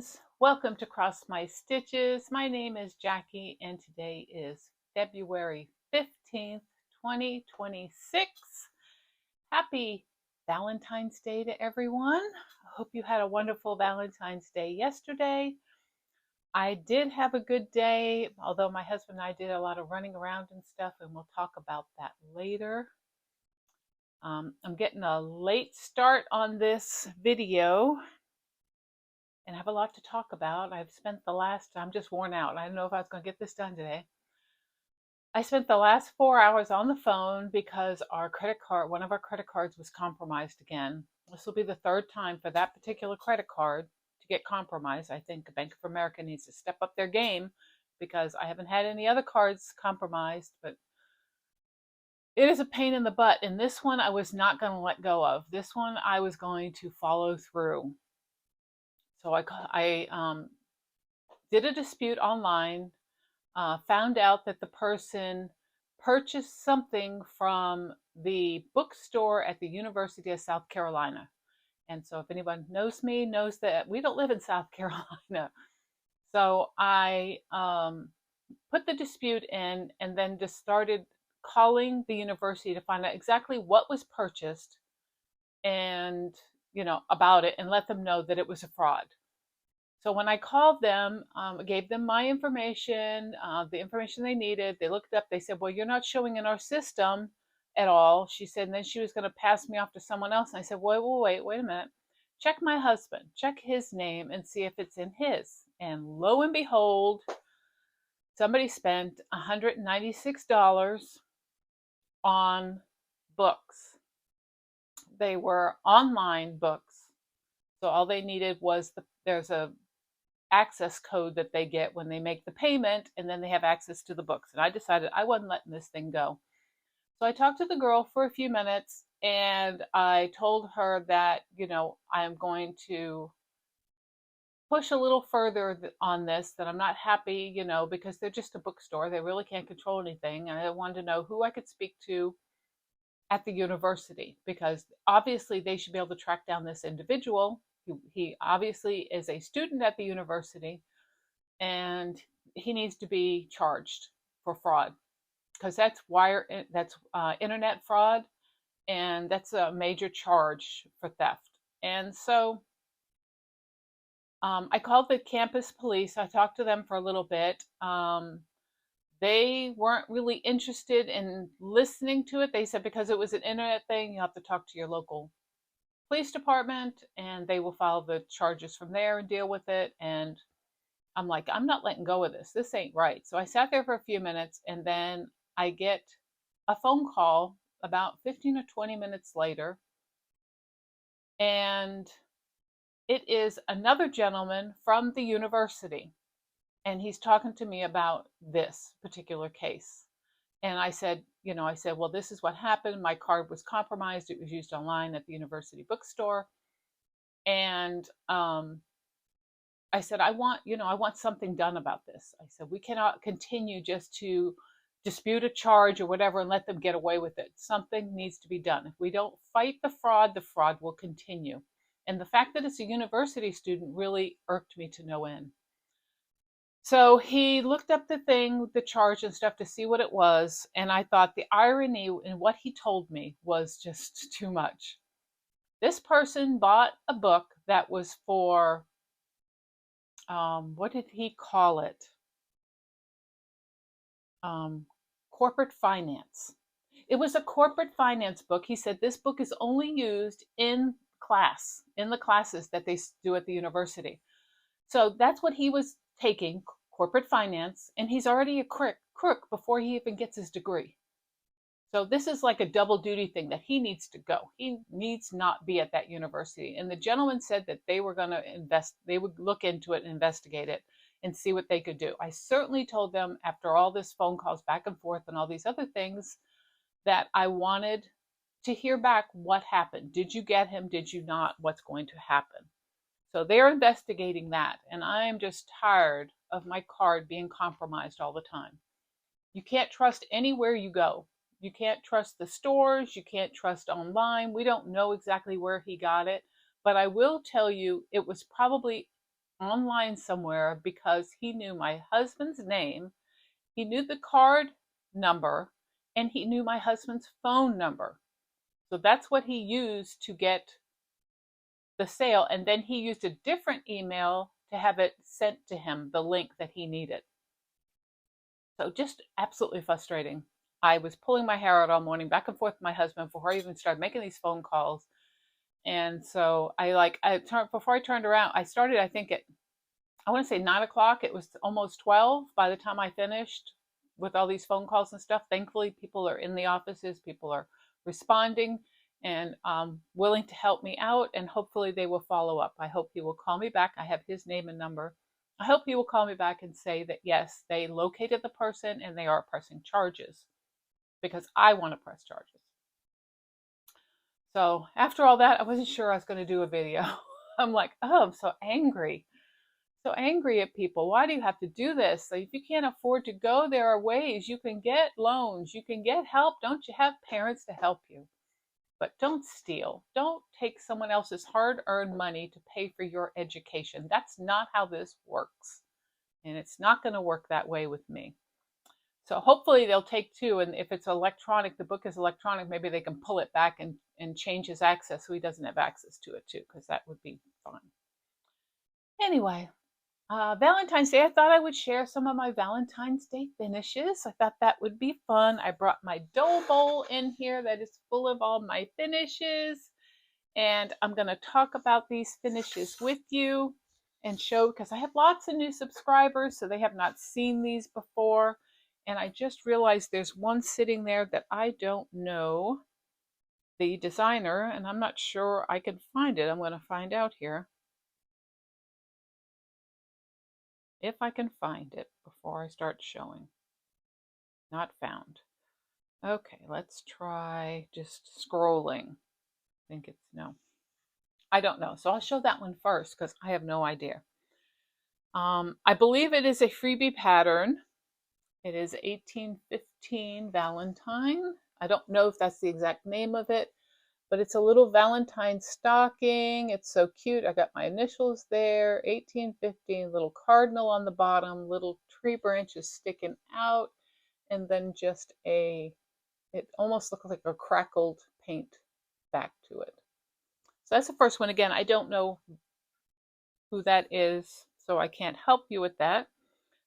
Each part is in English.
friends, welcome to Cross My Stitches. My name is Jackie and today is February 15th, 2026. Happy Valentine's Day to everyone. I hope you had a wonderful Valentine's Day yesterday. I did have a good day, although my husband and I did a lot of running around and stuff, and we'll talk about that later. I'm getting a late start on this video and I have a lot to talk about. I'm just worn out. I don't know if I was going to get this done today. I spent the last 4 hours on the phone because one of our credit cards was compromised again. This will be the third time for that particular credit card to get compromised. I think Bank of America needs to step up their game because I haven't had any other cards compromised, but it is a pain in the butt. And this one I was not going to let go of. This one I was going to follow through. So I did a dispute online, found out that the person purchased something from the bookstore at the University of South Carolina. And so if anyone knows me, knows that we don't live in South Carolina. So I put the dispute in and then just started calling the university to find out exactly what was purchased and, about it and let them know that it was a fraud. So when I called them, I gave them my information, the information they needed. They looked up, they said, well, you're not showing in our system at all. She said, and then she was going to pass me off to someone else. And I said, wait a minute. Check my husband, check his name and see if it's in his. And lo and behold, somebody spent $196 on books. They were online books. So all they needed was there's a access code that they get when they make the payment, and then they have access to the books. And I decided I wasn't letting this thing go. So I talked to the girl for a few minutes and I told her that, I am going to push a little further on this, that I'm not happy, because they're just a bookstore. They really can't control anything. And I wanted to know who I could speak to at the university, because obviously they should be able to track down this individual. He obviously is a student at the university and he needs to be charged for fraud, because that's internet fraud, and that's a major charge for theft. And so I called the campus police. I talked to them for a little bit. They weren't really interested in listening to it. They said because it was an internet thing, you have to talk to your local police department and they will file the charges from there and deal with it. And I'm like, I'm not letting go of this. This ain't right. So I sat there for a few minutes and then I get a phone call about 15 or 20 minutes later. And it is another gentleman from the university. And he's talking to me about this particular case. And I said, well, this is what happened. My card was compromised. It was used online at the university bookstore. And I said, I want something done about this. I said, we cannot continue just to dispute a charge or whatever and let them get away with it. Something needs to be done. If we don't fight the fraud will continue. And the fact that it's a university student really irked me to no end. So he looked up the charge and stuff to see what it was. And I thought the irony in what he told me was just too much. This person bought a book that was for, what did he call it? Corporate finance. It was a corporate finance book. He said this book is only used in the classes that they do at the university. So that's what he was taking, corporate finance, and he's already a crook before he even gets his degree. So this is like a double duty thing that he needs to go. He needs not be at that university. And the gentleman said that they were going to they would look into it and investigate it and see what they could do. I certainly told them after all this phone calls back and forth and all these other things that I wanted to hear back what happened. Did you get him? Did you not? What's going to happen? So they're investigating that. And I am just tired of my card being compromised all the time. You can't trust anywhere you go. You can't trust the stores. You can't trust online. We don't know exactly where he got it. But I will tell you, it was probably online somewhere because he knew my husband's name, he knew the card number, and he knew my husband's phone number. So that's what he used to get the sale. And then he used a different email to have it sent to him, the link that he needed. So just absolutely frustrating. I was pulling my hair out all morning, back and forth with my husband before I even started making these phone calls. And so before I turned around, I started, I think I want to say 9 o'clock. It was almost 12 by the time I finished with all these phone calls and stuff. Thankfully, people are in the offices, people are responding and willing to help me out, and hopefully they will follow up. I hope he will call me back. I have his name and number. I hope he will call me back and say that yes, they located the person and they are pressing charges, because I want to press charges. So after all that, I wasn't sure I was going to do a video. I'm like, oh, I'm so angry. So angry at people. Why do you have to do this? So if you can't afford to go, there are ways you can get loans, you can get help. Don't you have parents to help you? But don't steal. Don't take someone else's hard-earned money to pay for your education. That's not how this works. And it's not going to work that way with me. So hopefully they'll take two, and if it's electronic, the book is electronic, maybe they can pull it back and change his access so he doesn't have access to it too, because that would be fun. Anyway, Valentine's Day, I thought I would share some of my Valentine's Day finishes. I thought that would be fun. I brought my dough bowl in here that is full of all my finishes, and I'm going to talk about these finishes with you and show, because I have lots of new subscribers, so they have not seen these before. And I just realized there's one sitting there that I don't know the designer, and I'm not sure I can find it. I'm going to find out here if I can find it before I start showing. Not found. Okay, let's try just scrolling. I think it's no. I don't know. So I'll show that one first because I have no idea. I believe it is a freebie pattern. It is 1815 Valentine. I don't know if that's the exact name of it, but it's a little Valentine stocking. It's so cute. I got my initials there. 1815, little cardinal on the bottom, little tree branches sticking out, and then just it almost looks like a crackled paint back to it. So that's the first one. Again, I don't know who that is, so I can't help you with that.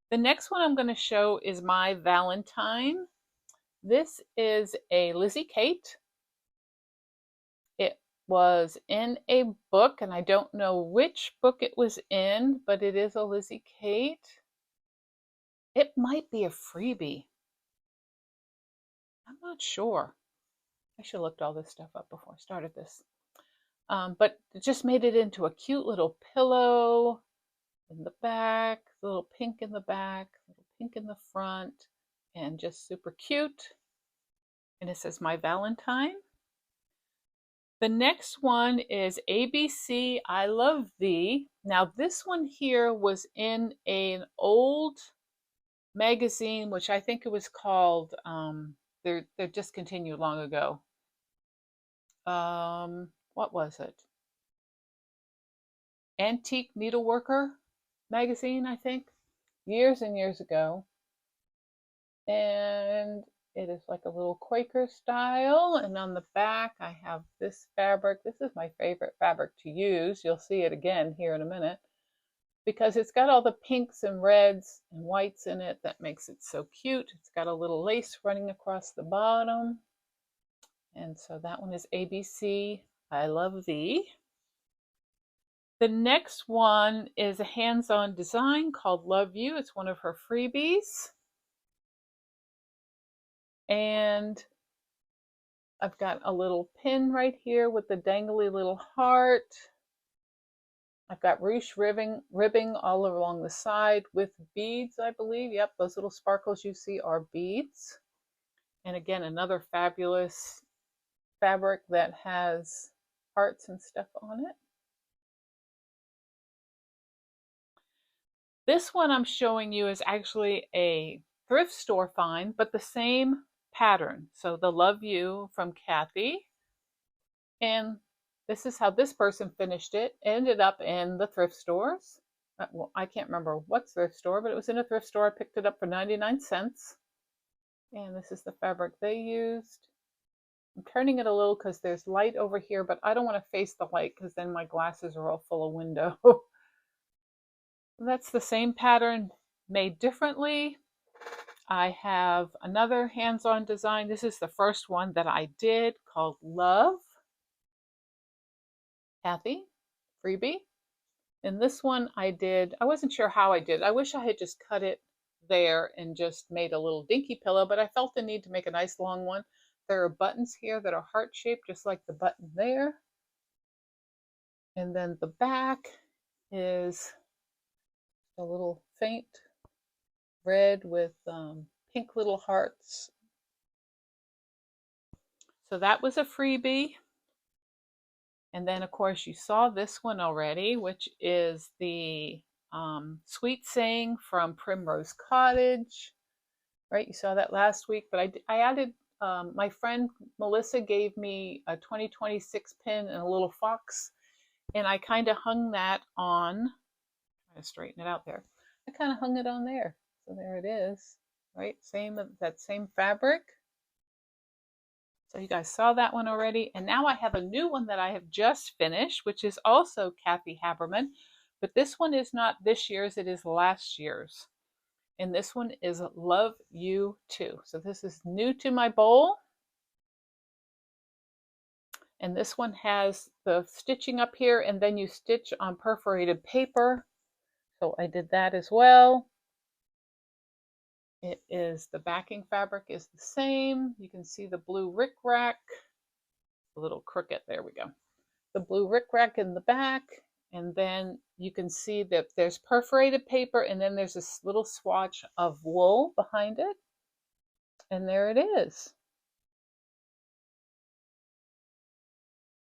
The next one I'm going to show is my Valentine. This is a Lizzie Kate. It was in a book, and I don't know which book it was in, but it is a Lizzie Kate. It might be a freebie. I'm not sure. I should have looked all this stuff up before I started this. But it just made it into a cute little pillow in the back, a little pink in the back, a little pink in the front, and just super cute. And it says My Valentine. The next one is ABC, I Love Thee. Now this one here was in an old magazine, which I think it was called, they're discontinued long ago. What was it? Antique Needleworker magazine, I think, years and years ago. And it is like a little Quaker style, and on the back I have this fabric. This is my favorite fabric to use. You'll see it again here in a minute, because it's got all the pinks and reds and whites in it that makes it so cute. It's got a little lace running across the bottom. And so that one is ABC, I Love Thee. The next one is a hands-on design called Love You. It's one of her freebies. And I've got a little pin right here with the dangly little heart. I've got ruche ribbing all along the side with beads, I believe. Yep, those little sparkles you see are beads. And again, another fabulous fabric that has hearts and stuff on it. This one I'm showing you is actually a thrift store find, but the same pattern. So the Love You from Kathy. And this is how this person finished it. Ended up in the thrift stores. well, I can't remember what thrift store, but it was in a thrift store. I picked it up for 99 cents. And this is the fabric they used. I'm turning it a little because there's light over here, but I don't want to face the light because then my glasses are all full of window. That's the same pattern made differently. I have another hands-on design. This is the first one that I did called Love. Kathy, freebie. And this one I wasn't sure how I did. I wish I had just cut it there and just made a little dinky pillow, but I felt the need to make a nice long one. There are buttons here that are heart-shaped, just like the button there. And then the back is a little faint red with pink little hearts. So that was a freebie. And then, of course, you saw this one already, which is the Sweet Saying from Primrose Cottage. Right, you saw that last week, but I added, my friend Melissa gave me a 2026 pin and a little fox, and I kind of hung that on, try to straighten it out there. I kind of hung it on there. So there it is, right? That same fabric. So you guys saw that one already. And now I have a new one that I have just finished, which is also Kathy Haberman, but this one is not this year's, it is last year's. And this one is Love You Too. So this is new to my bowl. And this one has the stitching up here, and then you stitch on perforated paper. So I did that as well. It is, the backing fabric is the same. You can see the blue rickrack, a little crooked, there we go. The blue rickrack in the back, and then you can see that there's perforated paper, and then there's this little swatch of wool behind it. And there it is.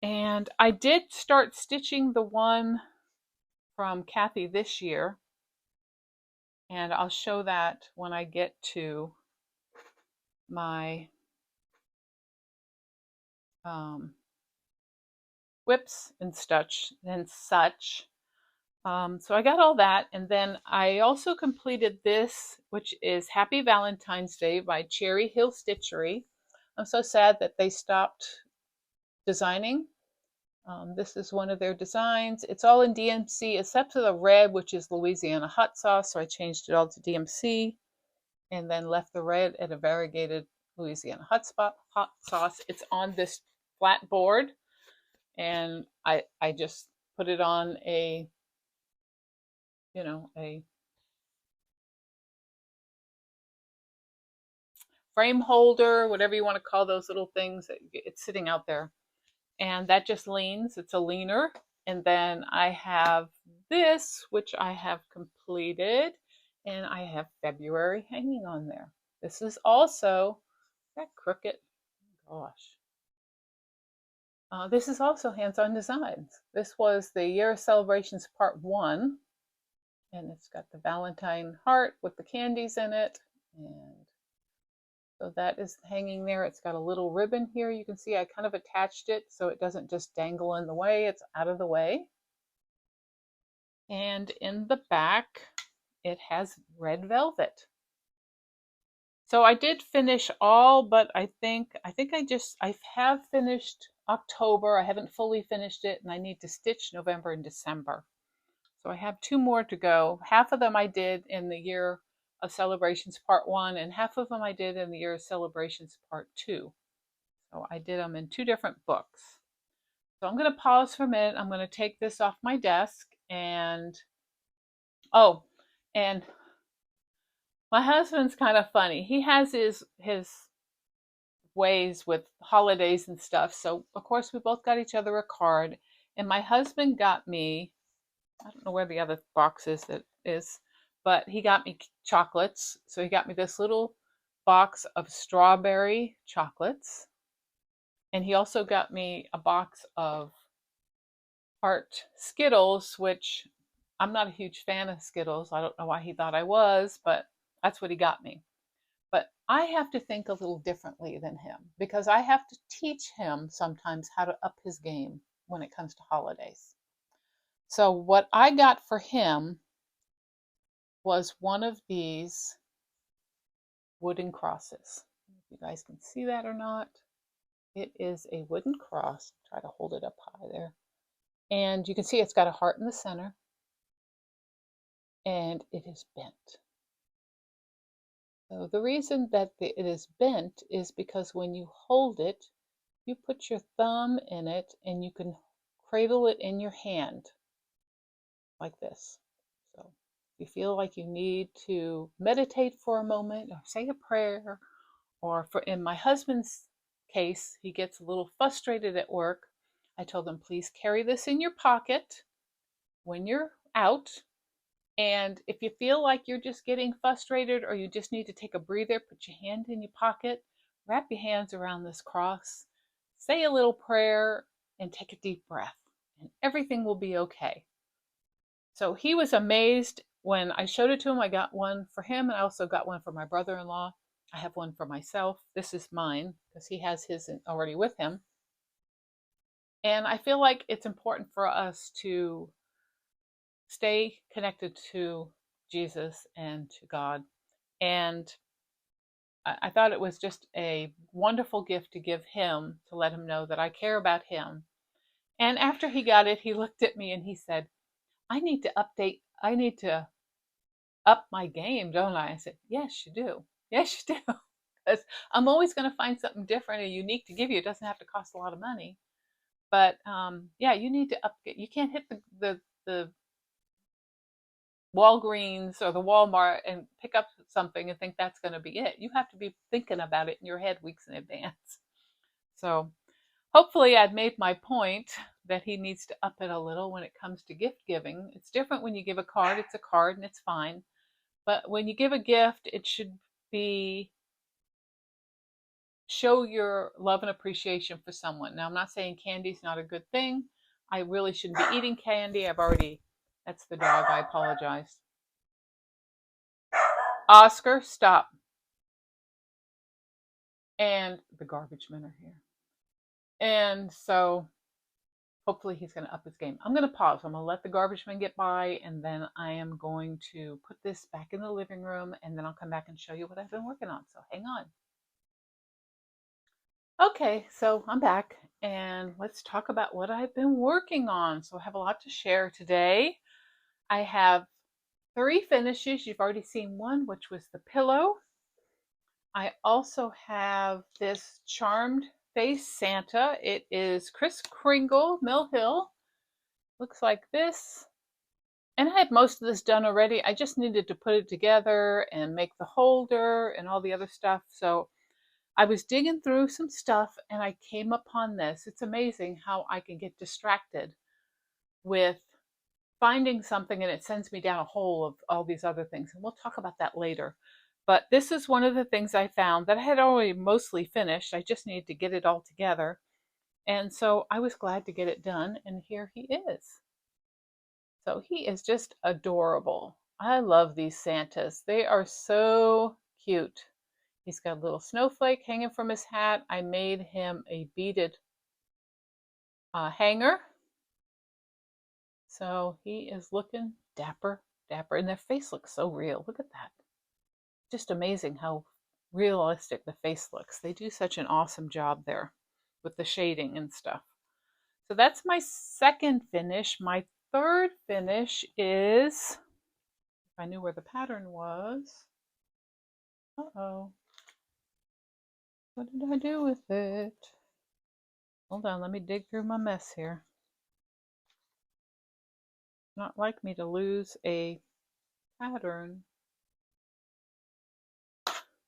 And I did start stitching the one from Kathy this year, and I'll show that when I get to my whips and such. So I got all that, and then I also completed this, which is Happy Valentine's Day by Cherry Hill Stitchery. I'm so sad that they stopped designing. This is one of their designs. It's all in DMC except for the red, which is Louisiana hot sauce, so I changed it all to DMC and then left the red at a variegated Louisiana hot sauce. It's on this flat board, and I just put it on a frame holder, whatever you want to call those little things. It's sitting out there, and that just leans. It's a leaner. And then I have this, which I have completed, and I have February hanging on there. This is also that crooked. Gosh. This is also hands-on designs. This was the Year of Celebrations Part 1, and it's got the Valentine heart with the candies in it, and so that is hanging there. It's got a little ribbon here. You can see I kind of attached it so it doesn't just dangle in the way. It's out of the way. And in the back, it has red velvet. So I did finish all, but I have finished October. I haven't fully finished it, and I need to stitch November and December. So I have 2 more to go. Half of them I did in the Year of Celebrations Part 1, and half of them I did in the Year of Celebrations Part 2. So I did them in 2 different books. So I'm going to pause for a minute. I'm going to take this off my desk, and and my husband's kind of funny. He has his ways with holidays and stuff. So of course we both got each other a card, and my husband got me, I don't know where the other box is, but he got me chocolates. So he got me this little box of strawberry chocolates, and he also got me a box of heart Skittles, which I'm not a huge fan of Skittles. I don't know why he thought I was, but that's what he got me. But I have to think a little differently than him, because I have to teach him sometimes how to up his game when it comes to holidays. So what I got for him was one of these wooden crosses. If you guys can see that or not, it is a wooden cross. Try to hold it up high there. And you can see it's got a heart in the center, and it is bent. So the reason that it is bent is because when you hold it, you put your thumb in it and you can cradle it in your hand like this. So if you feel like you need to meditate for a moment or say a prayer, or for in my husband's case, he gets a little frustrated at work. I told him, please carry this in your pocket when you're out. And if you feel like you're just getting frustrated or you just need to take a breather, put your hand in your pocket, wrap your hands around this cross, say a little prayer, and take a deep breath, and everything will be okay. So he was amazed when I showed it to him. I got one for him, and I also got one for my brother-in-law. I have one for myself. This is mine because he has his already with him. And I feel like it's important for us to stay connected to Jesus and to God. And I thought it was just a wonderful gift to give him, to let him know that I care about him. And after he got it, he looked at me and he said, I need to up my game, don't I? I said, yes, you do. Yes, you do. Because I'm always going to find something different and unique to give you. It doesn't have to cost a lot of money. But yeah, you need to you can't hit the Walgreens or the Walmart and pick up something and think that's going to be it. You have to be thinking about it in your head weeks in advance. So hopefully I've made my point that he needs to up it a little when it comes to gift giving. It's different when you give a card. It's a card and it's fine. But when you give a gift, it should be show your love and appreciation for someone. Now, I'm not saying candy's not a good thing. I really shouldn't be eating candy. That's the dog. I apologize. Oscar, stop. And the garbage men are here. And so hopefully he's going to up his game. I'm going to pause. I'm going to let the garbage men get by, and then I am going to put this back in the living room, and then I'll come back and show you what I've been working on. So hang on. Okay, so I'm back, and let's talk about what I've been working on. So I have a lot to share today. I have 3 finishes. You've already seen one, which was the pillow. I also have this charmed face Santa. It is Kris Kringle, Mill Hill. Looks like this. And I had most of this done already. I just needed to put it together and make the holder and all the other stuff. So I was digging through some stuff and I came upon this. It's amazing how I can get distracted with finding something and it sends me down a hole of all these other things. And we'll talk about that later. But this is one of the things I found that I had already mostly finished. I just needed to get it all together. And so I was glad to get it done. And here he is. So he is just adorable. I love these Santas. They are so cute. He's got a little snowflake hanging from his hat. I made him a beaded hanger. So he is looking dapper, dapper. And their face looks so real. Look at that. Just amazing how realistic the face looks. They do such an awesome job there with the shading and stuff. So that's my second finish. My third finish is, if I knew where the pattern was. Uh-oh. What did I do with it? Hold on, let me dig through my mess here. Not like me to lose a pattern.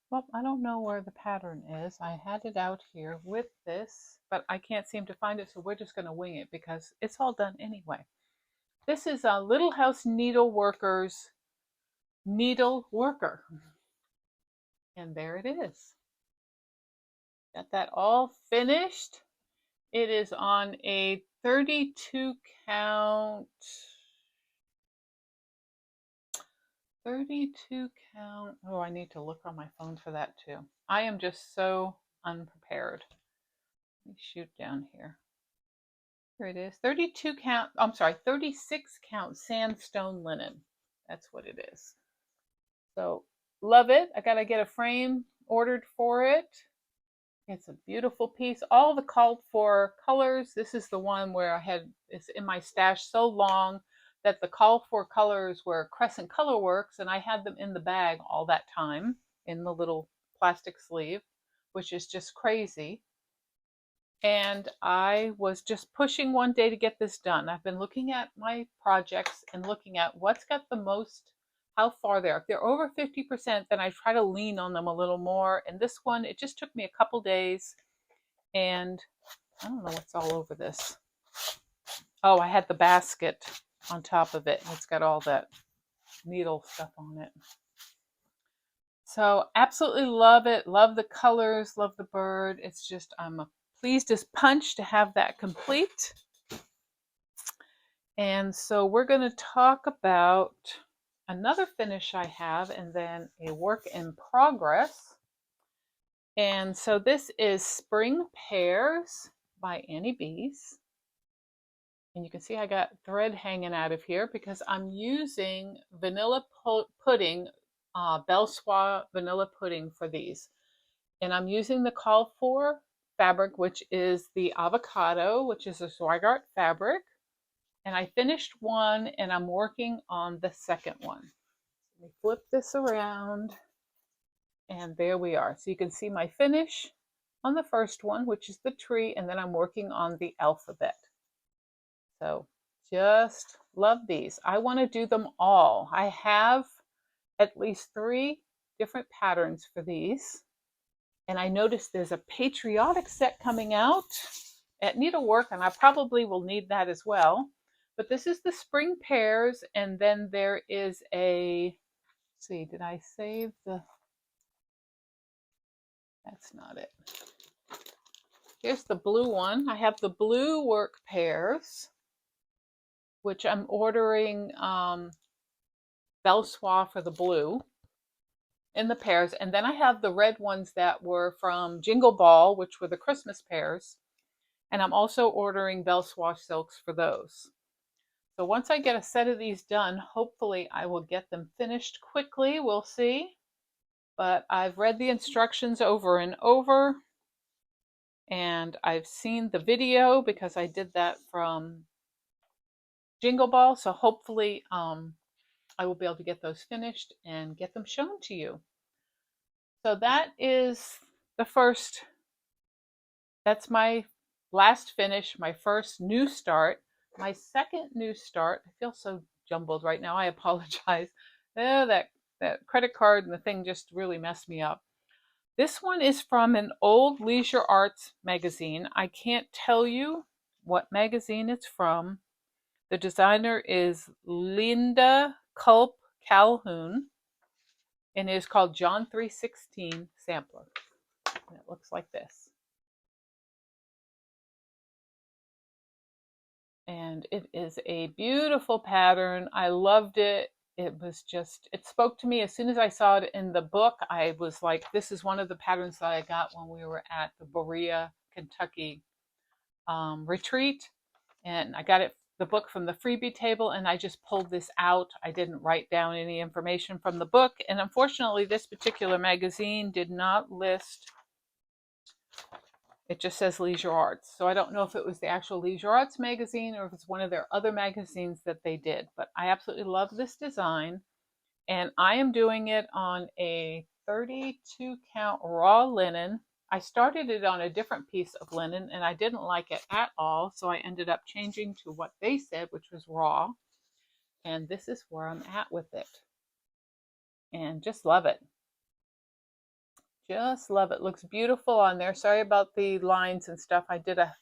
Well, I don't know where the pattern is. I had it out here with this, but I can't seem to find it, so we're just going to wing it because it's all done anyway. This is a Little House Needle Workers Needle Worker. And there it is. Got that all finished. It is on a 32 count. 32 count. Oh, I need to look on my phone for that too. I am just so unprepared. Let me shoot down here. Here it is. 32 count. I'm sorry, 36 count sandstone linen. That's what it is. So love it. I got to get a frame ordered for it. It's a beautiful piece. All the called for colors. This is the one where I had it's in my stash so long that the call for colors were Crescent Colorworks, and I had them in the bag all that time in the little plastic sleeve, which is just crazy. And I was just pushing one day to get this done. I've been looking at my projects and looking at what's got the most, how far they are. If they're over 50%, then I try to lean on them a little more. And this one, it just took me a couple days. And I don't know what's all over this. Oh, I had the basket on top of it. It's got all that needle stuff on it. So absolutely love it. Love the colors. Love the bird. It's just, I'm pleased as punch to have that complete. And so we're going to talk about another finish I have and then a work in progress. And so this is Spring Pears by Annie Bees. And you can see I got thread hanging out of here because I'm using vanilla pudding, Belsoir vanilla pudding for these. And I'm using the called for fabric, which is the avocado, which is a Zweigart fabric. And I finished one and I'm working on the second one. Let me flip this around and there we are. So you can see my finish on the first one, which is the tree, and then I'm working on the alphabet. So just love these. I want to do them all. I have at least 3 different patterns for these. And I noticed there's a patriotic set coming out at Needlework, and I probably will need that as well. But this is the Spring Pears, and then there is a, let's see, did I save the, that's not it. Here's the blue one. I have the blue work pears, which I'm ordering Belsoir for the blue in the pears. And then I have the red ones that were from Jingle Ball, which were the Christmas pears. And I'm also ordering Belsoir silks for those. So once I get a set of these done, hopefully I will get them finished quickly. We'll see. But I've read the instructions over and over. And I've seen the video because I did that from Jingle Ball. So hopefully I will be able to get those finished and get them shown to you. So that is the first, that's my last finish, my first new start. My second new start, I feel so jumbled right now, I apologize. That credit card and the thing just really messed me up. This one is from an old Leisure Arts magazine. I can't tell you what magazine it's from. The designer is Linda Culp Calhoun, and it is called John 3:16 Sampler. And it looks like this. And it is a beautiful pattern. I loved it. It was just, it spoke to me as soon as I saw it in the book. I was like, this is one of the patterns that I got when we were at the Berea, Kentucky retreat. And I got it, the book, from the freebie table, and I just pulled this out. I didn't write down any information from the book. And unfortunately, this particular magazine did not list, it just says Leisure Arts. So I don't know if it was the actual Leisure Arts magazine or if it's one of their other magazines that they did. But I absolutely love this design. And I am doing it on a 32 count raw linen. I started it on a different piece of linen and I didn't like it at all. So I ended up changing to what they said, which was raw. And this is where I'm at with it. And just love it. Just love it. Looks beautiful on there. Sorry about the lines and stuff. I did a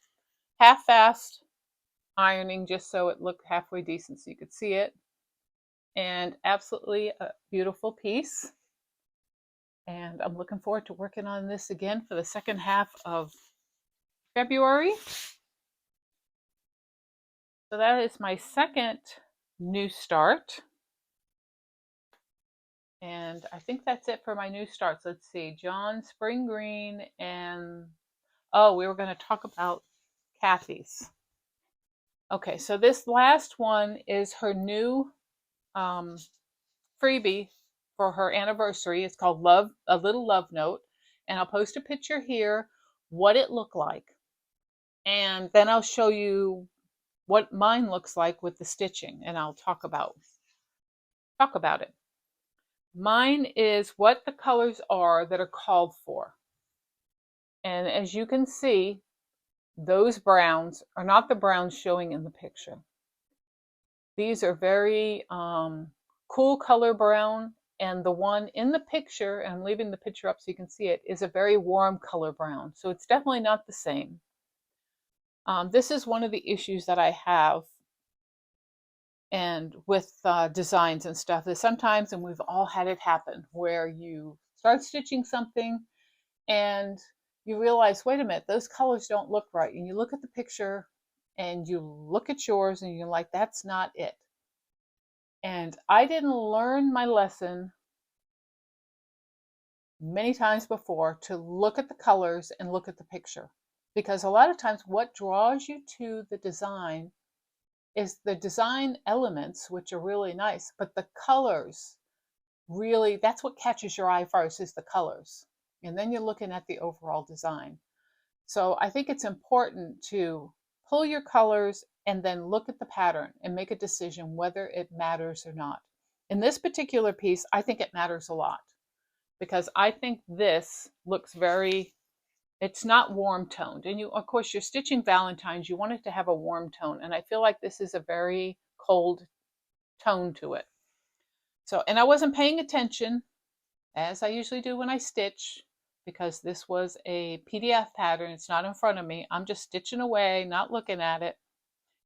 half-assed ironing just so it looked halfway decent so you could see it. And absolutely a beautiful piece. And I'm looking forward to working on this again for the second half of February. So that is my second new start. And I think that's it for my new starts. Let's see, John Spring Green, and oh, we were going to talk about Kathy's. Okay, so this last one is her new freebie for her anniversary. It's called Love, a Little Love Note. And I'll post a picture here, what it looked like. And then I'll show you what mine looks like with the stitching, and I'll talk about it. Mine is what the colors are that are called for. And as you can see, those browns are not the browns showing in the picture. These are very cool color brown, and the one in the picture, and I'm leaving the picture up so you can see it, is a very warm color brown. So it's definitely not the same. This is one of the issues that I have and with designs and stuff, is sometimes, and we've all had it happen, where you start stitching something and you realize, wait a minute, those colors don't look right. And you look at the picture and you look at yours and you're like, that's not it. And I didn't learn my lesson many times before to look at the colors and look at the picture. Because a lot of times what draws you to the design is the design elements, which are really nice, but the colors really, that's what catches your eye first, is the colors. And then you're looking at the overall design. So I think it's important to pull your colors and then look at the pattern and make a decision whether it matters or not. In this particular piece, I think it matters a lot, because I think this looks very, it's not warm toned. And you, of course, you're stitching Valentines, you want it to have a warm tone. And I feel like this is a very cold tone to it. So, and I wasn't paying attention, as I usually do when I stitch, because this was a PDF pattern. It's not in front of me. I'm just stitching away, not looking at it.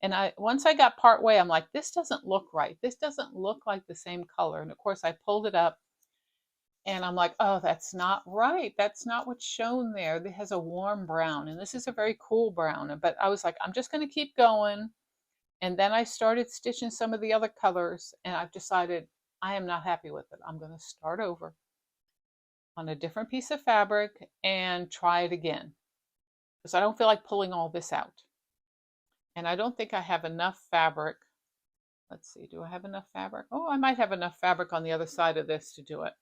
And once I got part way, I'm like, this doesn't look right. This doesn't look like the same color. And of course I pulled it up and I'm like, oh, that's not right. That's not what's shown there. It has a warm brown, and this is a very cool brown. But I was like, I'm just going to keep going. And then I started stitching some of the other colors, and I've decided I am not happy with it. I'm going to start over on a different piece of fabric and try it again, because I don't feel like pulling all this out. And I don't think I have enough fabric. Let's see, do I have enough fabric? Oh, I might have enough fabric on the other side of this to do it.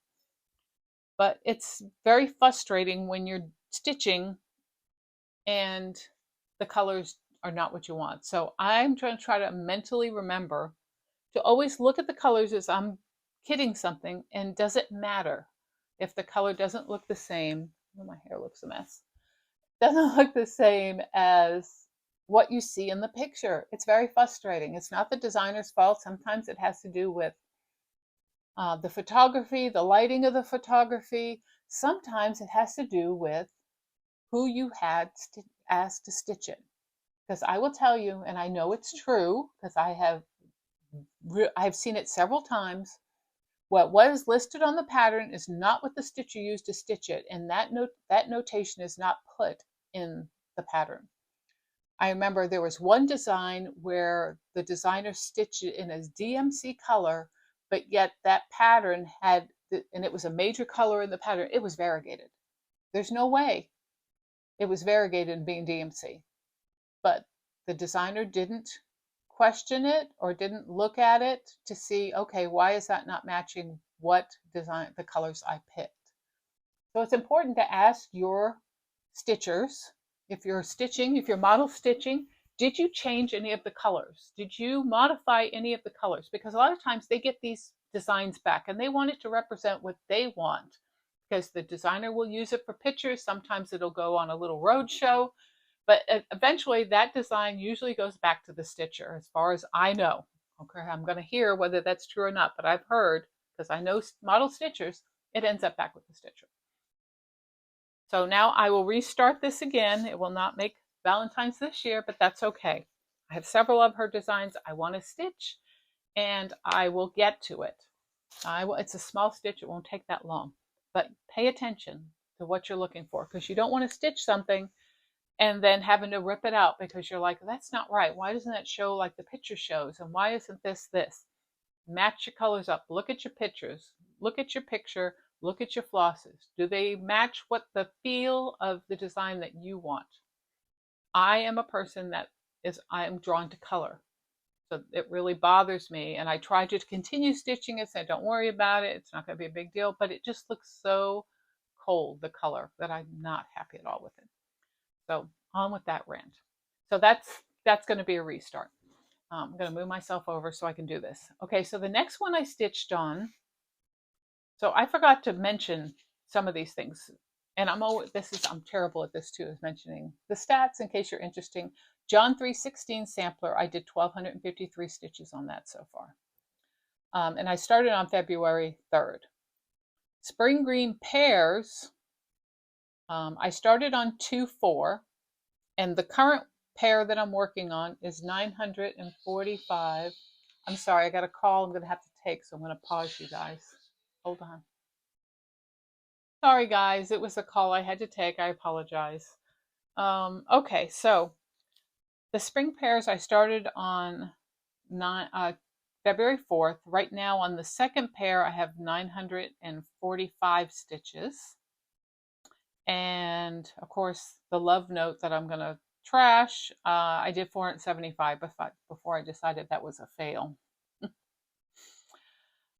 But it's very frustrating when you're stitching and the colors are not what you want. So I'm trying to mentally remember to always look at the colors as I'm kitting something, and does it matter if the color doesn't look the same? Oh, my hair looks a mess. Doesn't look the same as what you see in the picture. It's very frustrating. It's not the designer's fault. Sometimes it has to do with the photography, the lighting of the photography. Sometimes it has to do with who you had asked to stitch it. Because I will tell you, and I know it's true, because I've seen it several times. What was listed on the pattern is not what the stitcher used to stitch it, and that notation is not put in the pattern. I remember there was one design where the designer stitched it in a DMC color, but yet that pattern had, and it was a major color in the pattern, it was variegated. There's no way it was variegated in being DMC. But the designer didn't question it or didn't look at it to see, okay, why is that not matching what design, the colors I picked? So it's important to ask your stitchers, if you're stitching, if you're model stitching, did you change any of the colors? Did you modify any of the colors? Because a lot of times they get these designs back and they want it to represent what they want, because the designer will use it for pictures. Sometimes it'll go on a little road show, but eventually that design usually goes back to the stitcher, as far as I know. Okay, I'm going to hear whether that's true or not, but I've heard, because I know model stitchers, it ends up back with the stitcher. So now I will restart this again. It will not make Valentine's this year, but that's okay. I have several of her designs I want to stitch, and I will get to it. It's a small stitch. It won't take that long. But pay attention to what you're looking for, because you don't want to stitch something and then having to rip it out because you're like, that's not right. Why doesn't that show like the picture shows? And why isn't this this? Match your colors up. Look at your pictures. Look at your picture. Look at your flosses. Do they match what the feel of the design that you want? I am a person that I am drawn to color. So it really bothers me. And I try to continue stitching it, say, don't worry about it. It's not going to be a big deal. But it just looks so cold, the color, that I'm not happy at all with it. So on with that rant. So that's going to be a restart. I'm going to move myself over so I can do this. Okay, so the next one I stitched on. So I forgot to mention some of these things. And I'm terrible at this too, is mentioning the stats in case you're interested. John 3:16 sampler, I did 1,253 stitches on that so far. And I started on February 3rd. Spring green pears, I started on 2/4, and the current pair that I'm working on is 945. I'm sorry, I got a call I'm going to have to take, so I'm going to pause you guys. Hold on. Sorry, guys, it was a call I had to take. I apologize. Okay, so the spring pears I started on February 4th. Right now on the second pair, I have 945 stitches. And of course, the love note that I'm going to trash, I did 475 before I decided that was a fail.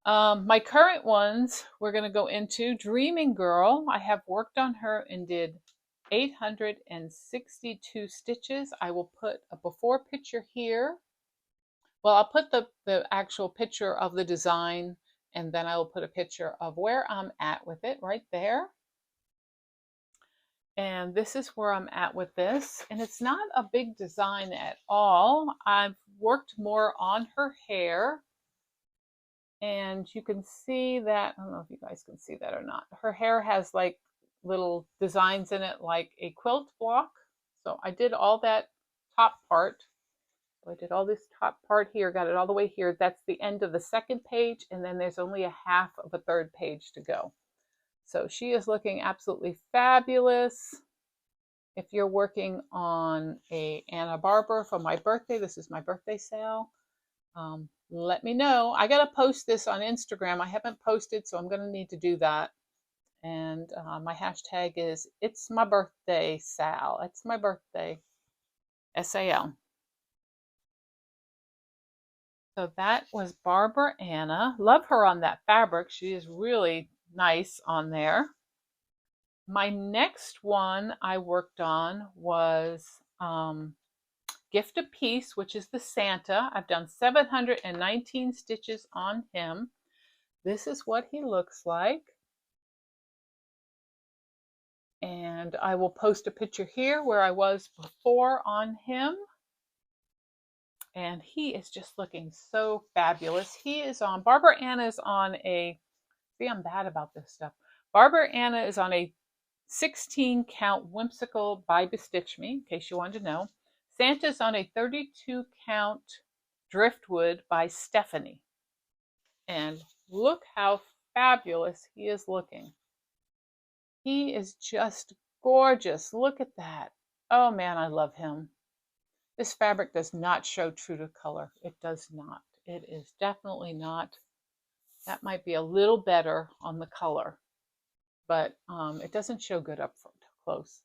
My current ones, we're going to go into Dreaming Girl. I have worked on her and did 862 stitches. I will put a before picture here. Well, I'll put the actual picture of the design, and then I will put a picture of where I'm at with it right there. And this is where I'm at with this. And it's not a big design at all. I've worked more on her hair. And you can see that, I don't know if you guys can see that or not. Her hair has like little designs in it like a quilt block. So I did all that top part. I did all this top part here, got it all the way here. That's the end of the second page, and then there's only a half of a third page to go. So she is looking absolutely fabulous. If you're working on a Anna Barbara for my birthday, this is my birthday sale. Let me know. I got to post this on Instagram. I haven't posted, so I'm going to need to do that. And my hashtag is It's My Birthday Sal. It's my birthday. SAL. So that was Barbara Anna. Love her on that fabric. She is really nice on there. My next one I worked on was Gift of Peace, which is the Santa. I've done 719 stitches on him. This is what he looks like. And I will post a picture here where I was before on him. And he is just looking so fabulous. He is on, Barbara Anna is on a, see, I'm bad about this stuff. Barbara Anna is on a 16 count whimsical by Bestitch Me, in case you wanted to know. Santa's on a 32 count driftwood by Stephanie. And look how fabulous he is looking. He is just gorgeous. Look at that. Oh man, I love him. This fabric does not show true to color. It does not. It is definitely not. That might be a little better on the color, but it doesn't show good up close.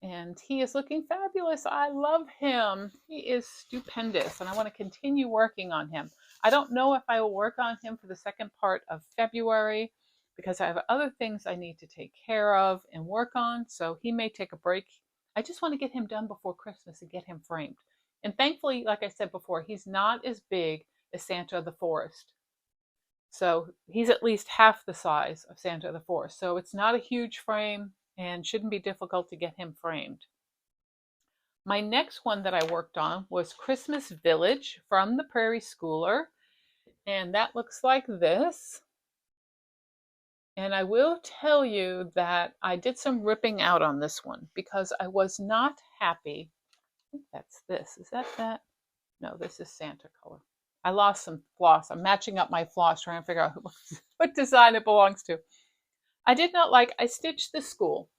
And he is looking fabulous. I love him. He is stupendous, and I want to continue working on him. I don't know if I will work on him for the second part of February because I have other things I need to take care of and work on, so he may take a break. I just want to get him done before Christmas and get him framed. And thankfully, like I said before, he's not as big as Santa of the Forest. So he's at least half the size of Santa of the Forest. So it's not a huge frame and shouldn't be difficult to get him framed. My next one that I worked on was Christmas Village from the Prairie Schooler. And that looks like this. And I will tell you that I did some ripping out on this one because I was not happy. I think that's this. Is that that? No, this is Santa color. I lost some floss. I'm matching up my floss, trying to figure out what design it belongs to. I did not like, I stitched the school.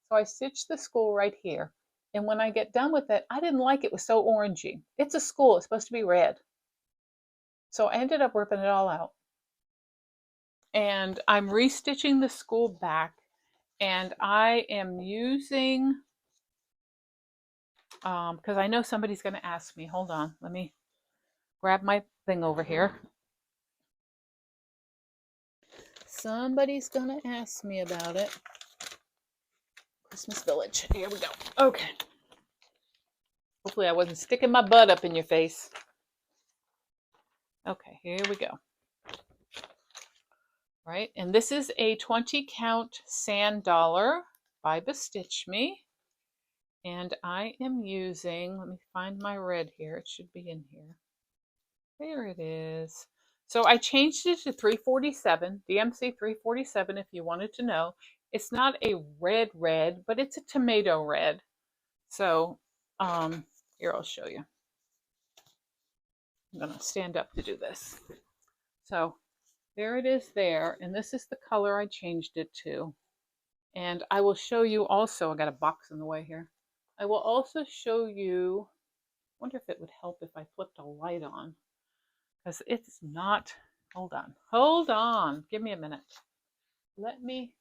So I stitched the school right here. And when I get done with it, I didn't like it was so orangey. It's a school, it's supposed to be red. So I ended up ripping it all out. And I'm restitching the school back. And I am using, because I know somebody's going to ask me, hold on, let me grab my thing over here. Somebody's gonna ask me about it. Christmas Village. Here we go. Okay. Hopefully I wasn't sticking my butt up in your face. Okay, here we go. Right, and this is a 20 count sand dollar by Stitch Me. And I am using, let me find my red here. It should be in here. There it is. So I changed it to 347, DMC 347 if you wanted to know. It's not a red, but it's a tomato red. So here, I'll show you. I'm gonna stand up to do this. So there it is there, and this is the color I changed it to. And I will show you also, I got a box in the way here. I will also show you, I wonder if it would help if I flipped a light on, because it's not, hold on, give me a minute. Let me,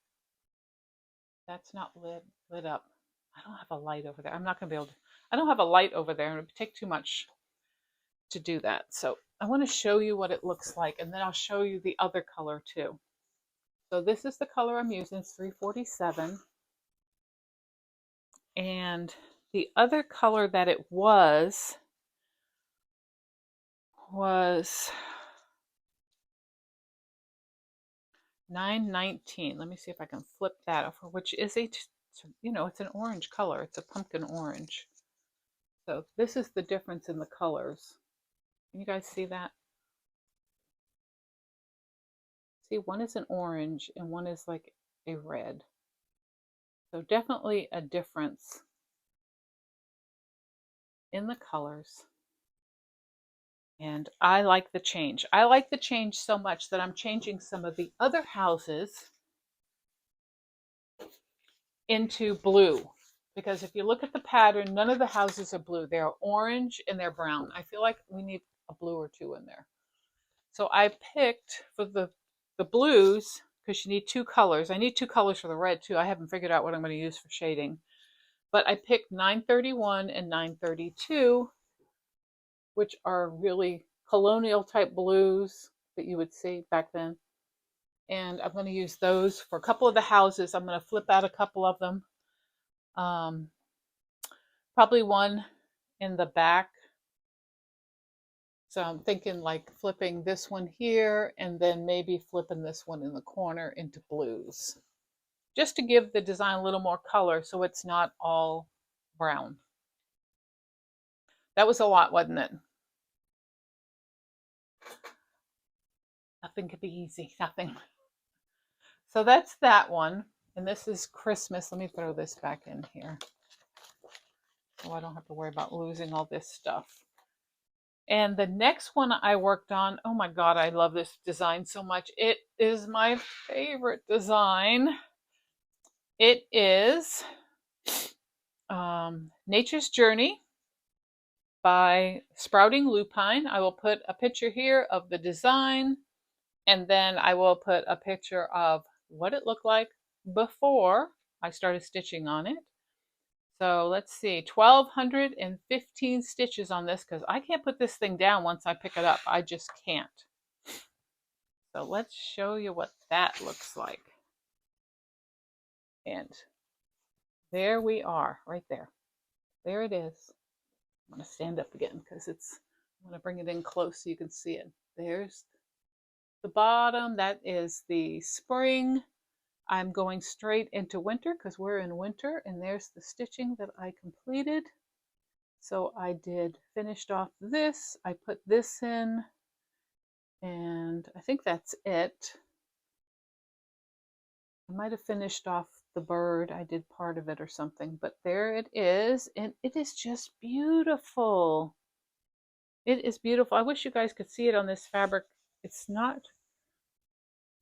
that's not lit up. I don't have a light over there. I'm not gonna be able to, I don't have a light over there, and it would take too much to do that. So I want to show you what it looks like, and then I'll show you the other color too. So this is the color I'm using, it's 347. And the other color that it was $9.19. Let me see if I can flip that over, which is a, you know, it's an orange color. It's a pumpkin orange. So this is the difference in the colors. Can you guys see that? See, one is an orange and one is like a red. So definitely a difference in the colors. And I like the change. I like the change so much that I'm changing some of the other houses into blue. Because if you look at the pattern, none of the houses are blue. They're orange and they're brown. I feel like we need a blue or two in there. So I picked for the blues, because you need two colors. I need two colors for the red too. I haven't figured out what I'm going to use for shading. But I picked 931 and 932, which are really colonial type blues that you would see back then. And I'm going to use those for a couple of the houses. I'm going to flip out a couple of them. Probably one in the back. So I'm thinking like flipping this one here and then maybe flipping this one in the corner into blues. Just to give the design a little more color so it's not all brown. That was a lot, wasn't it? Nothing could be easy, nothing. So that's that one. And this is Christmas. Let me throw this back in here, so I don't have to worry about losing all this stuff. And the next one I worked on, oh my God, I love this design so much. It is my favorite design. It is Nature's Journey by Sprouting Lupine. I will put a picture here of the design, and then I will put a picture of what it looked like before I started stitching on it. So let's see, 1,215 stitches on this, because I can't put this thing down once I pick it up. I just can't. So let's show you what that looks like. And there we are, right there. There it is. I'm going to stand up again because it's, I'm going to bring it in close so you can see it. There's the bottom. That is the spring. I'm going straight into winter because we're in winter, and there's the stitching that I completed. So I did finished off this, I put this in, and I think that's it. I might have finished off the bird. I did part of it or something, but there it is, and it is just beautiful. It is beautiful. I wish you guys could see it on this fabric. It's not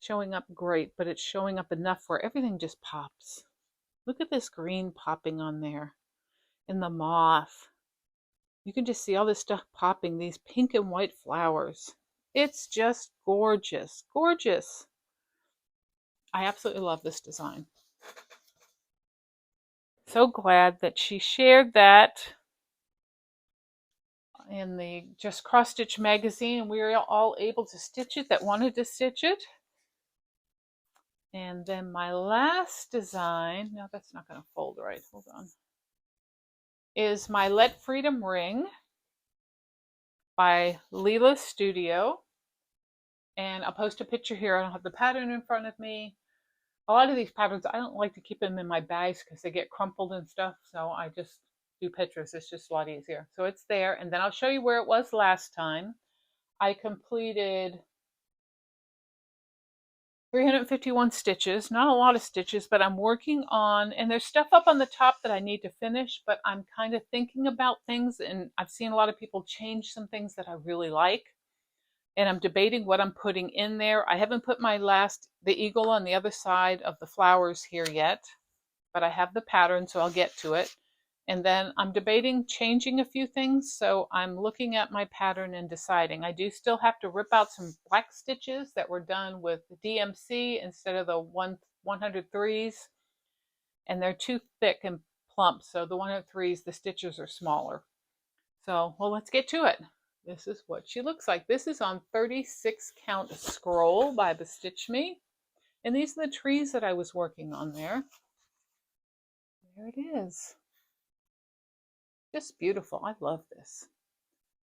showing up great, but it's showing up enough where everything just pops. Look at this green popping on there, and the moth. You can just see all this stuff popping, these pink and white flowers. It's just gorgeous, gorgeous. I absolutely love this design. So glad that she shared that in the Just Cross Stitch magazine, and we were all able to stitch it that wanted to stitch it. And then my last design, no, that's not going to fold right, hold on, is my Let Freedom Ring by Leela Studio. And I'll post a picture here. I don't have the pattern in front of me. A lot of these patterns, I don't like to keep them in my bags because they get crumpled and stuff. So I just do pictures. It's just a lot easier. So it's there. And then I'll show you where it was last time. I completed 351 stitches, not a lot of stitches, but I'm working on, and there's stuff up on the top that I need to finish, but I'm kind of thinking about things, and I've seen a lot of people change some things that I really like, and I'm debating what I'm putting in there. I haven't put the eagle on the other side of the flowers here yet, but I have the pattern, so I'll get to it. And then I'm debating changing a few things, so I'm looking at my pattern and deciding. I do still have to rip out some black stitches that were done with the DMC instead of the 103s, and they're too thick and plump, so the 103s, the stitches are smaller. So, well, let's get to it. This is what she looks like. This is on 36 count scroll by the Stitch Me, and these are the trees that I was working on there. There it is. Just beautiful. I love this.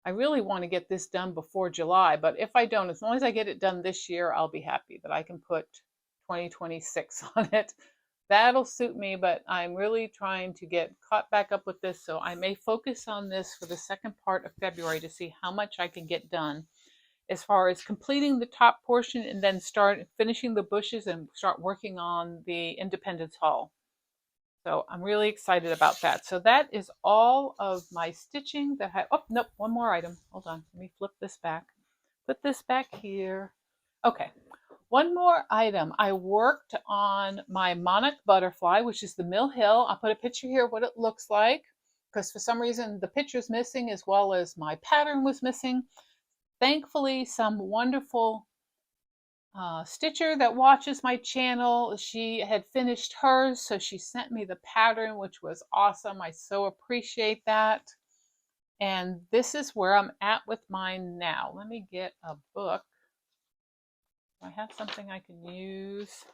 I really want to get this done before July, but if I don't, as long as I get it done this year, I'll be happy that I can put 2026 on it. That'll suit me, but I'm really trying to get caught back up with this, so I may focus on this for the second part of February to see how much I can get done as far as completing the top portion and then start finishing the bushes and start working on the Independence Hall. So I'm really excited about that. So that is all of my stitching that I, oh, nope, one more item. Hold on, let me flip this back. Put this back here. Okay, one more item. I worked on my monarch butterfly, which is the Mill Hill. I'll put a picture here of what it looks like, because for some reason the picture's missing as well as my pattern was missing. Thankfully, some wonderful stitcher that watches my channel, she had finished hers, so she sent me the pattern, which was awesome. I so appreciate that. And this is where I'm at with mine now. Let me get a book. I have something I can use.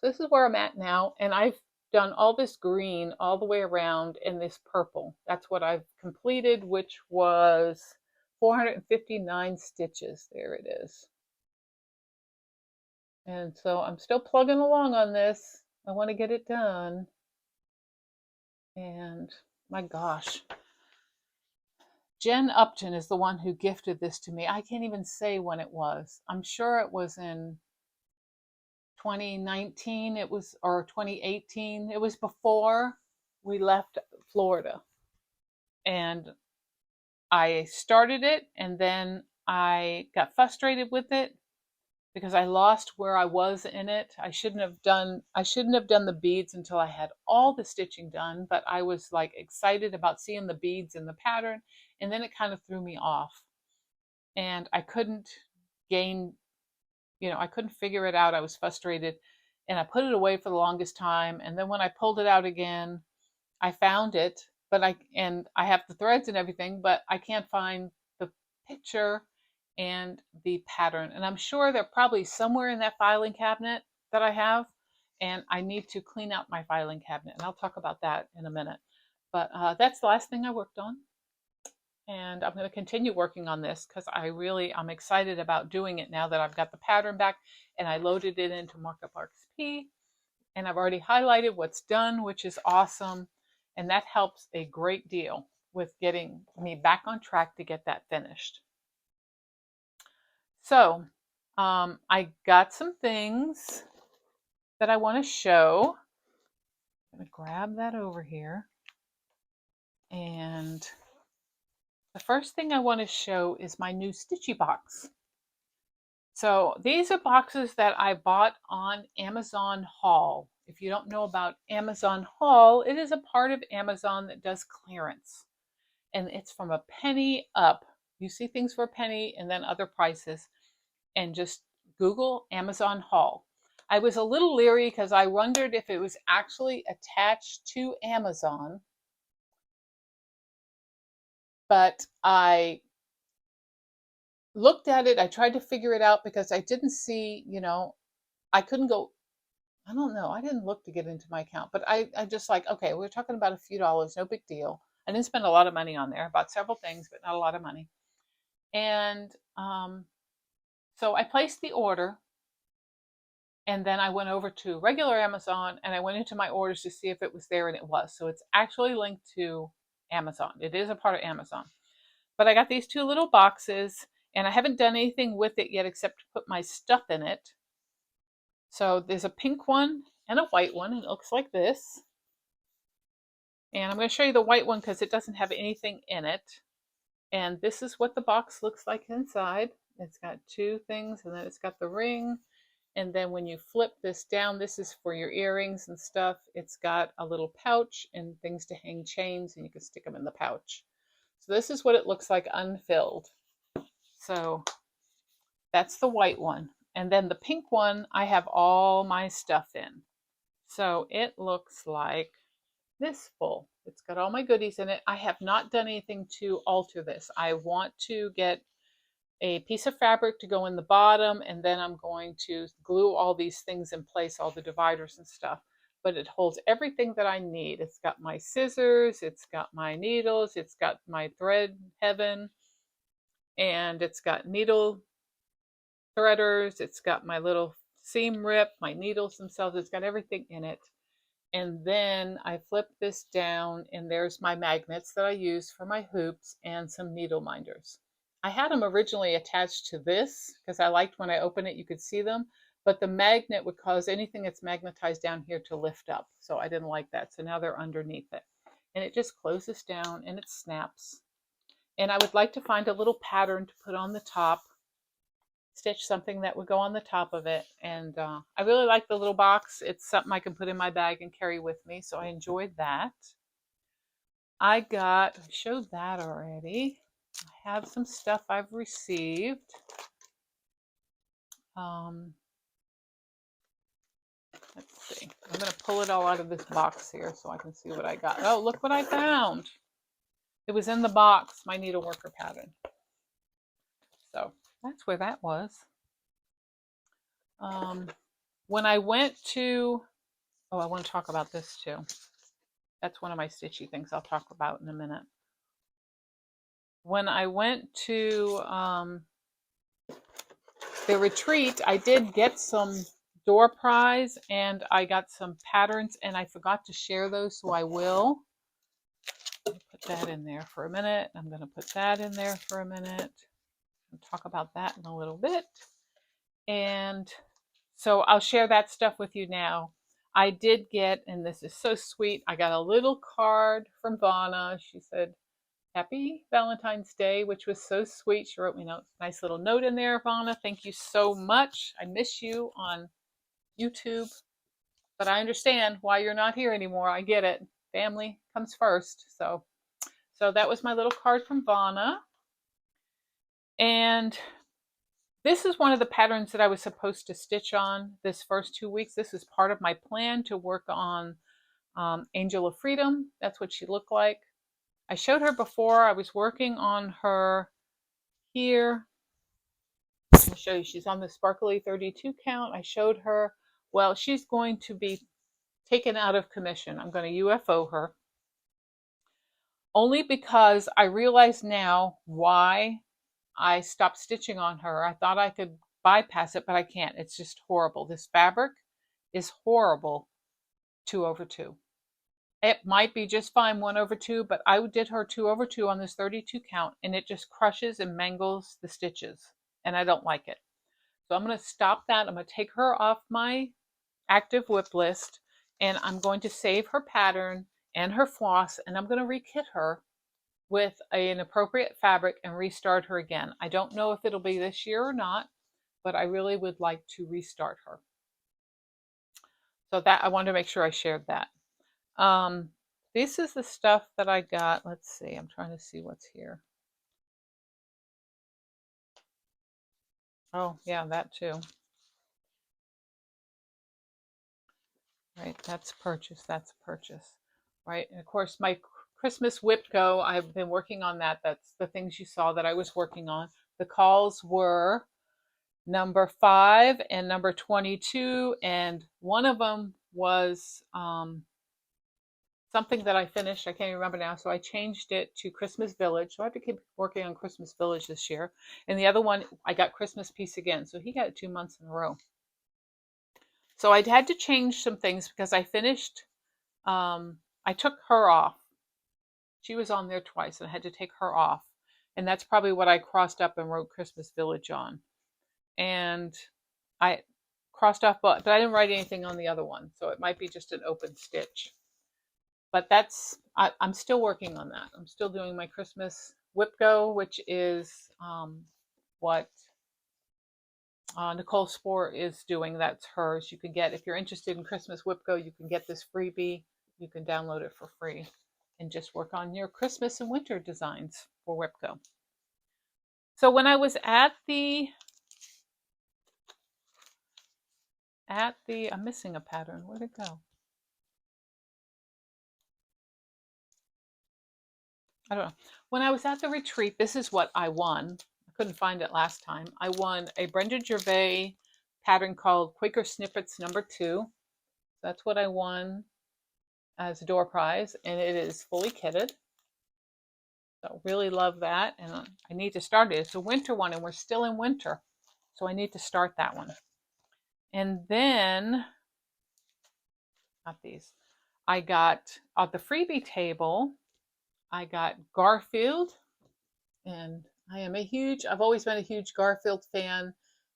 So this is where I'm at now, and I've done all this green all the way around and this purple. That's what I've completed, which was 459 stitches. There it is. And so I'm still plugging along on this. I want to get it done. And my gosh, Jen Upton is the one who gifted this to me. I can't even say when it was. I'm sure it was in 2019, it was, or 2018. It was before we left Florida. And I started it, and then I got frustrated with it because I lost where I was in it. I shouldn't have done the beads until I had all the stitching done, but I was like excited about seeing the beads in the pattern, and then it kind of threw me off. And I couldn't gain, I couldn't figure it out. I was frustrated, and I put it away for the longest time. And then when I pulled it out again, I found it, but I have the threads and everything, but I can't find the picture and the pattern. And I'm sure they're probably somewhere in that filing cabinet that I have, and I need to clean out my filing cabinet, and I'll talk about that in a minute. But that's the last thing I worked on, and I'm going to continue working on this because I'm excited about doing it now that I've got the pattern back, and I loaded it into Markup XP, and I've already highlighted what's done, which is awesome, and that helps a great deal with getting me back on track to get that finished. So I got some things that I want to show. I'm going to grab that over here. And the first thing I want to show is my new Stitchy box. So these are boxes that I bought on Amazon Haul. If you don't know about Amazon Haul, it is a part of Amazon that does clearance. And it's from a penny up. You see things for a penny and then other prices. And just Google Amazon Haul. I was a little leery because I wondered if it was actually attached to Amazon. but I looked at it. I tried to figure it out because I didn't see, I couldn't go. I don't know. I didn't look to get into my account, but I just like, okay, we're talking about a few dollars, no big deal. I didn't spend a lot of money on there. I bought several things, but not a lot of money. And so I placed the order, and then I went over to regular Amazon and I went into my orders to see if it was there, and it was. So it's actually linked to Amazon. It is a part of Amazon. But I got these two little boxes, and I haven't done anything with it yet except to put my stuff in it. So there's a pink one and a white one. It looks like this. And I'm going to show you the white one because it doesn't have anything in it. And this is what the box looks like inside. It's got two things, and then it's got the ring. And then when you flip this down, this is for your earrings and stuff. It's got a little pouch and things to hang chains, and you can stick them in the pouch. So this is what it looks like unfilled. So that's the white one. And then the pink one, I have all my stuff in. So it looks like this full. It's got all my goodies in it. I have not done anything to alter this. I want to get a piece of fabric to go in the bottom, and then I'm going to glue all these things in place, all the dividers and stuff. But it holds everything that I need. It's got my scissors, it's got my needles, it's got my thread heaven, and it's got needle threaders, it's got my little seam rip, my needles themselves, it's got everything in it. And then I flip this down, and there's my magnets that I use for my hoops and some needle minders. I had them originally attached to this because I liked when I open it, you could see them, but the magnet would cause anything that's magnetized down here to lift up. So I didn't like that. So now they're underneath it. And it just closes down and it snaps. And I would like to find a little pattern to put on the top, stitch something that would go on the top of it. And I really like the little box. It's something I can put in my bag and carry with me, so I enjoyed that. I showed that already. I have some stuff I've received. Let's see. I'm going to pull it all out of this box here so I can see what I got. Oh, look what I found. It was in the box, my needleworker pattern. So that's where that was. When I went to, I want to talk about this too. That's one of my stitchy things I'll talk about in a minute. When I went to the retreat, I did get some door prize, and I got some patterns, and I forgot to share those, so I will. I'll put that in there for a minute. I'm going to put that in there for a minute. I'll talk about that in a little bit. And so I'll share that stuff with you now. I did get, and this is so sweet, I got a little card from Vonna. She said, "Happy Valentine's Day," which was so sweet. She wrote me a nice little note in there, Vonna. Thank you so much. I miss you on YouTube, but I understand why you're not here anymore. I get it. Family comes first. So that was my little card from Vonna. And this is one of the patterns that I was supposed to stitch on this first 2 weeks. This is part of my plan to work on Angel of Freedom. That's what she looked like. I showed her before. I was working on her here. I'll show you. She's on the sparkly 32 count. I showed her. Well, she's going to be taken out of commission. I'm going to UFO her. Only because I realize now why I stopped stitching on her. I thought I could bypass it, but I can't. It's just horrible. This fabric is horrible 2/2. It might be just fine 1/2, but I did her 2/2 on this 32 count, and it just crushes and mangles the stitches, and I don't like it. So I'm going to stop that. I'm going to take her off my active whip list, and I'm going to save her pattern and her floss, and I'm going to rekit her with an appropriate fabric and restart her again. I don't know if it'll be this year or not, but I really would like to restart her. So that I wanted to make sure I shared that. This is the stuff that I got. Let's see. I'm trying to see what's here. Oh, yeah, that too. Right, that's purchase. That's purchase. Right, and of course my Christmas Whip Go. I've been working on that. That's the things you saw that I was working on. The calls were number 5 and number 22, and one of them was something that I finished. I can't even remember now, so I changed it to Christmas Village. So I have to keep working on Christmas Village this year. And the other one, I got Christmas Piece again. So he got it 2 months in a row. So I had to change some things because I finished. I took her off. She was on there twice, and I had to take her off. And that's probably what I crossed up and wrote Christmas Village on. And I crossed off, but I didn't write anything on the other one. So it might be just an open stitch. But I'm still working on that. I'm still doing my Christmas Whip Go, which is what Nicole Spore is doing. That's hers. You can get, if you're interested in Christmas Whip Go, you can get this freebie. You can download it for free and just work on your Christmas and winter designs for Whip Go. So when I was at the, I'm missing a pattern. Where'd it go? I don't know. When I was at the retreat, this is what I won. I couldn't find it last time. I won a Brenda Gervais pattern called Quaker Snippets number 2. That's what I won as a door prize, and it is fully kitted. So really love that, and I need to start it. It's a winter one, and we're still in winter, so I need to start that one. And then, not these, I got at the freebie table, I got Garfield, and I've always been a huge Garfield fan,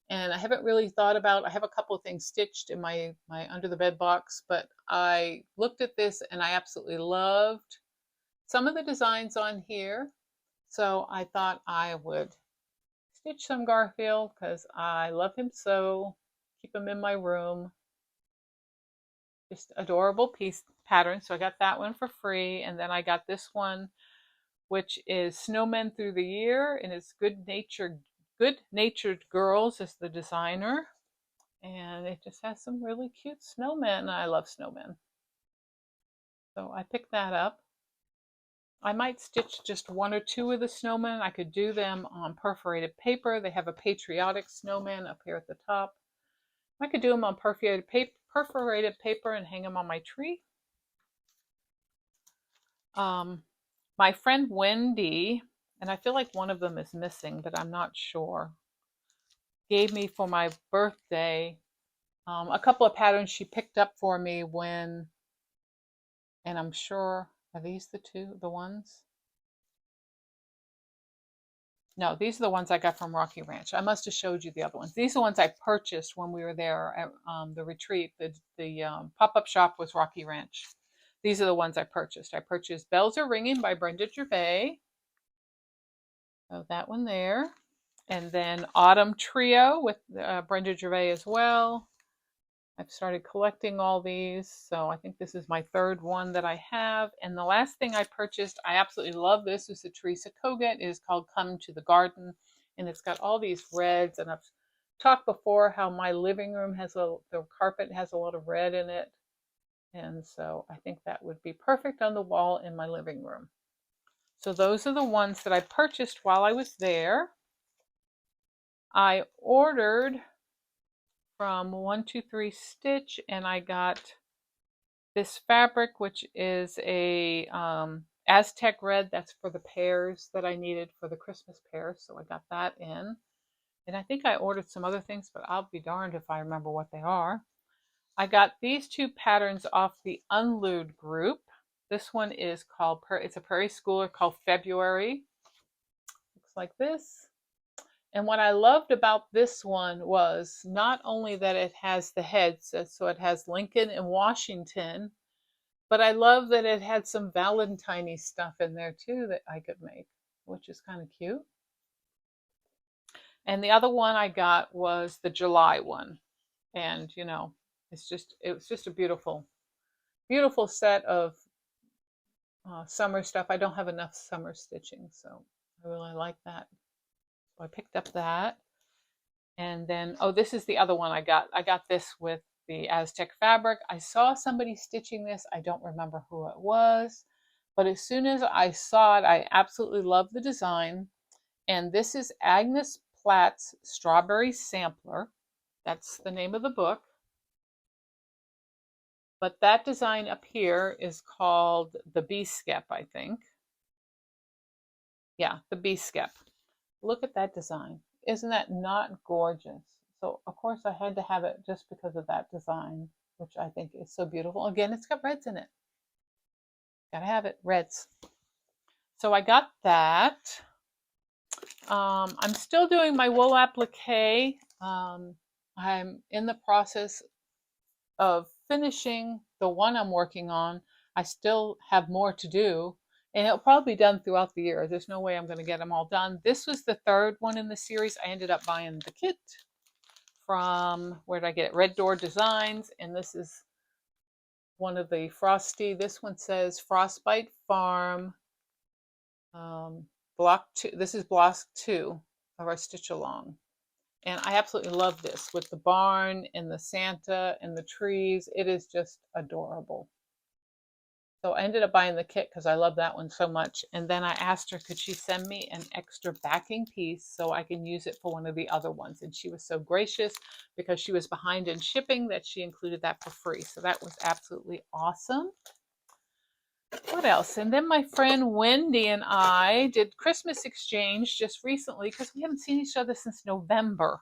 and I haven't really thought about, I have a couple of things stitched in my under the bed box, but I looked at this and I absolutely loved some of the designs on here. So I thought I would stitch some Garfield because I love him so. Keep him in my room. Just adorable piece pattern. So I got that one for free, and then I got this one, which is Snowmen Through the Year, and it's Good Natured Girls is the designer, and it just has some really cute snowmen. I love snowmen, so I picked that up. I might stitch just 1 or 2 of the snowmen. I could do them on perforated paper. They have a patriotic snowman up here at the top. I could do them on perforated paper and hang them on my tree. My friend Wendy, and I feel like one of them is missing, but I'm not sure, gave me for my birthday a couple of patterns she picked up for me when, and I'm sure, are these the ones? No, these are the ones I got from Rocky Ranch. I must have showed you the other ones. These are the ones I purchased when we were there at the retreat. The pop-up shop was Rocky Ranch. These are the ones I purchased. I purchased Bells Are Ringing by Brenda Gervais. So that one there. And then Autumn Trio with Brenda Gervais as well. I've started collecting all these, so I think this is my 3rd one that I have. And the last thing I purchased, I absolutely love this, is a Teresa Kogut. It is called Come to the Garden, and it's got all these reds. And I've talked before how my living room the carpet has a lot of red in it, and so I think that would be perfect on the wall in my living room. So those are the ones that I purchased while I was there. I ordered from 123 Stitch, and I got this fabric, which is a Aztec red. That's for the pears that I needed for the Christmas pears, so I got that in. And I think I ordered some other things, but I'll be darned if I remember what they are. I got these 2 patterns off the Unlude group. This one is called, it's a Prairie Schooler called February. Looks like this. And what I loved about this one was not only that it has the heads, so it has Lincoln and Washington, but I love that it had some Valentine-y stuff in there too that I could make, which is kind of cute. And the other one I got was the July one. And you know, it was just a beautiful, beautiful set of summer stuff. I don't have enough summer stitching, so I really like that. So I picked up that. And then, oh, this is the other one I got. I got this with the Aztec fabric. I saw somebody stitching this. I don't remember who it was, But as soon as I saw it, I absolutely loved the design. And this is Agnes Platt's Strawberry Sampler. That's the name of the book. But that design up here is called the Bee Skep, I think. Yeah, the Bee Skep. Look at that design. Isn't that not gorgeous? So, of course, I had to have it just because of that design, which I think is so beautiful. Again, it's got reds in it. Gotta have it, reds. So I got that. I'm still doing my wool applique. I'm in the process of finishing the one I'm working on. I still have more to do, and it'll probably be done throughout the year. There's no way I'm going to get them all done. This was the third one in the series. I ended up buying the kit from, where did I get it? Red Door Designs, and this is one of the Frosty. This one says Frostbite Farm, block 2. This is block 2 of our stitch along. And I absolutely love this with the barn and the Santa and the trees. It is just adorable. So I ended up buying the kit because I love that one so much. And then I asked her, could she send me an extra backing piece so I can use it for one of the other ones? And she was so gracious because she was behind in shipping that she included that for free. So that was absolutely awesome. What else? And then my friend Wendy and I did Christmas exchange just recently because we haven't seen each other since November.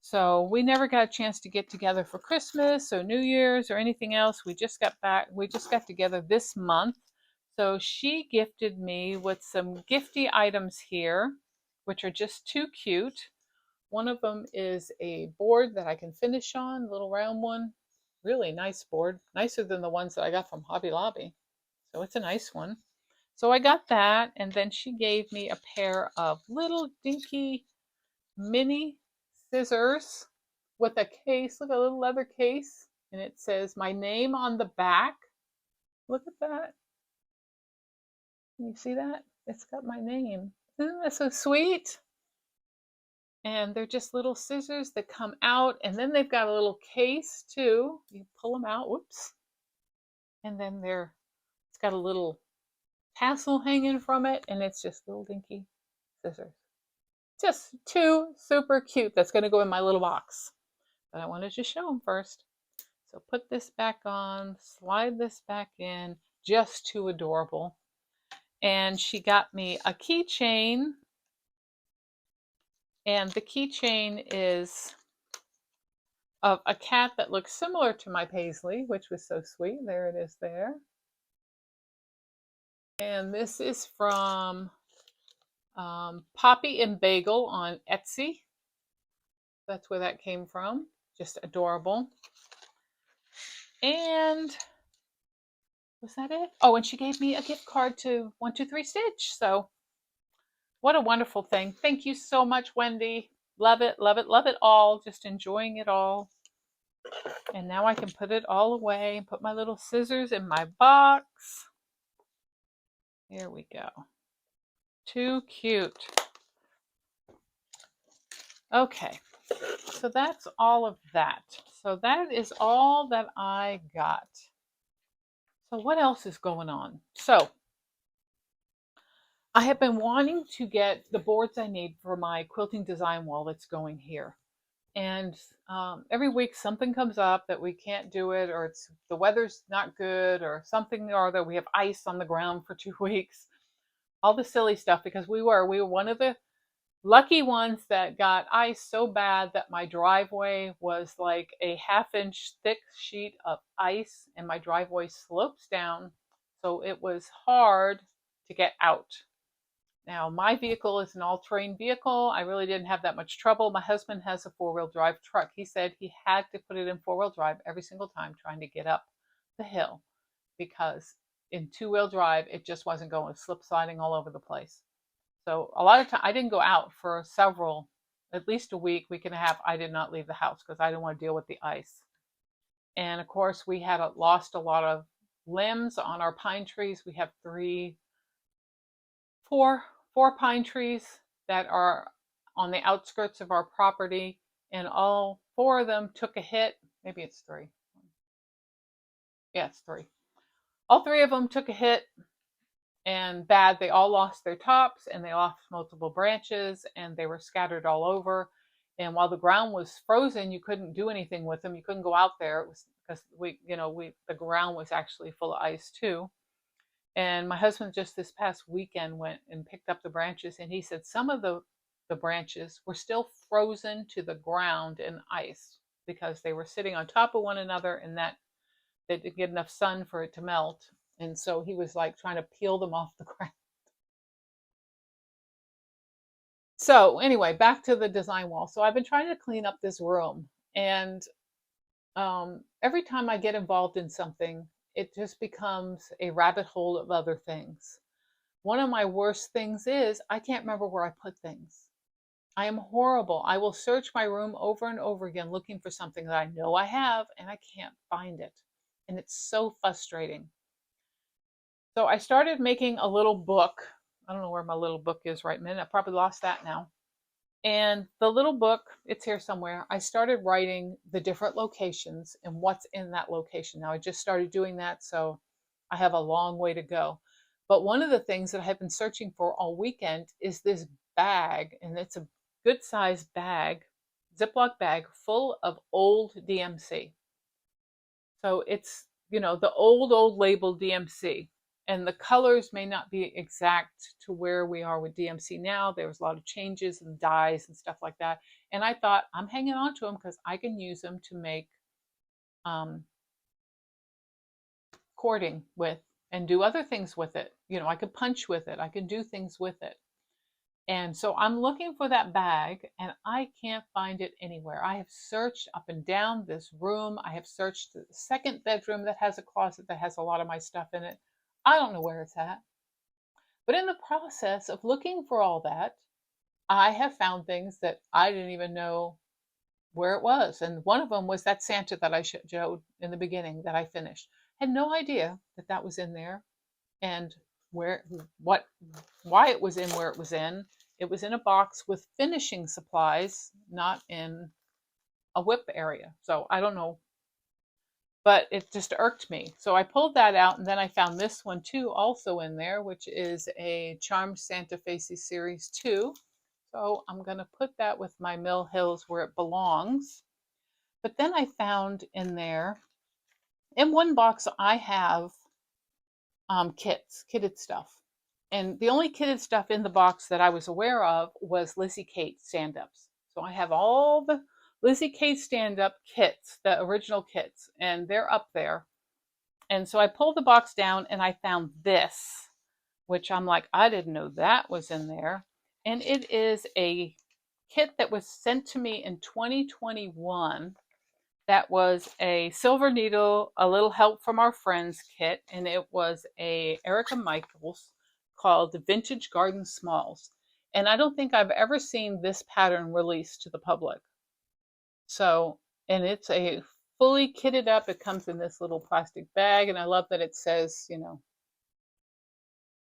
So we never got a chance to get together for Christmas or New Year's or anything else. We just got back. We just got together this month. So she gifted me with some gifty items here, which are just too cute. One of them is a board that I can finish on, a little round one. Really nice board, nicer than the ones that I got from Hobby Lobby. So it's a nice one. So I got that, and then she gave me a pair of little dinky mini scissors with a case. Look, a little leather case, and it says my name on the back. Look at that. Can you see that? It's got my name. Isn't that so sweet? And they're just little scissors that come out, and then they've got a little case too. You pull them out, whoops. And then it's got a little tassel hanging from it, and it's just little dinky scissors. Just too super cute. That's going to go in my little box. But I wanted to show them first. So put this back on, slide this back in, just too adorable. And she got me a keychain, and the keychain is of a cat that looks similar to my paisley, which was so sweet. There it is there. And this is from Poppy and Bagel on Etsy. That's where that came from. Just adorable. And was that it? Oh, and she gave me a gift card to 123 Stitch. So what a wonderful thing. Thank you so much, Wendy. Love it, love it, love it all. Just enjoying it all. And now I can put it all away and put my little scissors in my box. Here we go. Too cute. Okay, so that's all of that. So that is all that I got. So what else is going on? So I have been wanting to get the boards I need for my quilting design wall that's going here. And every week something comes up that we can't do it, or it's the weather's not good, or something or other. We have ice on the ground for 2 weeks. All the silly stuff, because we were one of the lucky ones that got ice so bad that my driveway was like a half-inch thick sheet of ice, and my driveway slopes down, so it was hard to get out. Now, my vehicle is an all-terrain vehicle. I really didn't have that much trouble. My husband has a four-wheel drive truck. He said he had to put it in four-wheel drive every single time trying to get up the hill, because in two-wheel drive, it just wasn't going, slip sliding all over the place. So a lot of time, I didn't go out for at least a week and a half. I did not leave the house because I didn't want to deal with the ice. And of course, we had lost a lot of limbs on our pine trees. We have four pine trees that are on the outskirts of our property, and all four of them took a hit. Maybe it's three. Yeah, it's three. All three of them took a hit, and bad. They all lost their tops, and they lost multiple branches, and they were scattered all over. And while the ground was frozen, you couldn't do anything with them. You couldn't go out there. It was because the ground was actually full of ice too. And my husband just this past weekend went and picked up the branches, and he said some of the branches were still frozen to the ground in ice because they were sitting on top of one another, and that they didn't get enough sun for it to melt. And so he was like trying to peel them off the ground. So anyway, back to the design wall. So I've been trying to clean up this room, and every time I get involved in something, it just becomes a rabbit hole of other things. One of my worst things is I can't remember where I put things. I am horrible. I will search my room over and over again looking for something that I know I have, and I can't find it. And it's so frustrating. So I started making a little book. I don't know where my little book is right now. I probably lost that now. And the little book, it's here somewhere. I started writing the different locations and what's in that location. Now I just started doing that, so I have a long way to go. But one of the things that I have been searching for all weekend is this bag, and it's a good sized bag, Ziploc bag full of old DMC. So it's, the old label DMC. And the colors may not be exact to where we are with DMC now. There was a lot of changes and dyes and stuff like that. And I thought, I'm hanging on to them because I can use them to make cording with and do other things with it. I could punch with it. I can do things with it. And so I'm looking for that bag, and I can't find it anywhere. I have searched up and down this room. I have searched the second bedroom that has a closet that has a lot of my stuff in it. I don't know where it's at. But in the process of looking for all that, I have found things that I didn't even know where it was. And one of them was that Santa that I showed in the beginning that I finished. I had no idea that that was in there, and why it was in where it was in. It was in a box with finishing supplies, not in a whip area. So I don't know, but it just irked me. So I pulled that out, and then I found this one too, also in there, which is a Charmed Santa Facey Series 2. So I'm going to put that with my Mill Hills where it belongs. But then I found in there, in one box, I have kitted stuff. And the only kitted stuff in the box that I was aware of was Lizzie Kate stand-ups. So I have all the Lizzie Kate stand-up kits, the original kits, and they're up there. And so I pulled the box down and I found this, which I'm like, I didn't know that was in there. And it is a kit that was sent to me in 2021. That was a Silver Needle, a little help from our friends kit, and it was a Erica Michaels called Vintage Garden Smalls. And I don't think I've ever seen this pattern released to the public. So, and it's a fully kitted up. It comes in this little plastic bag, and I love that it says,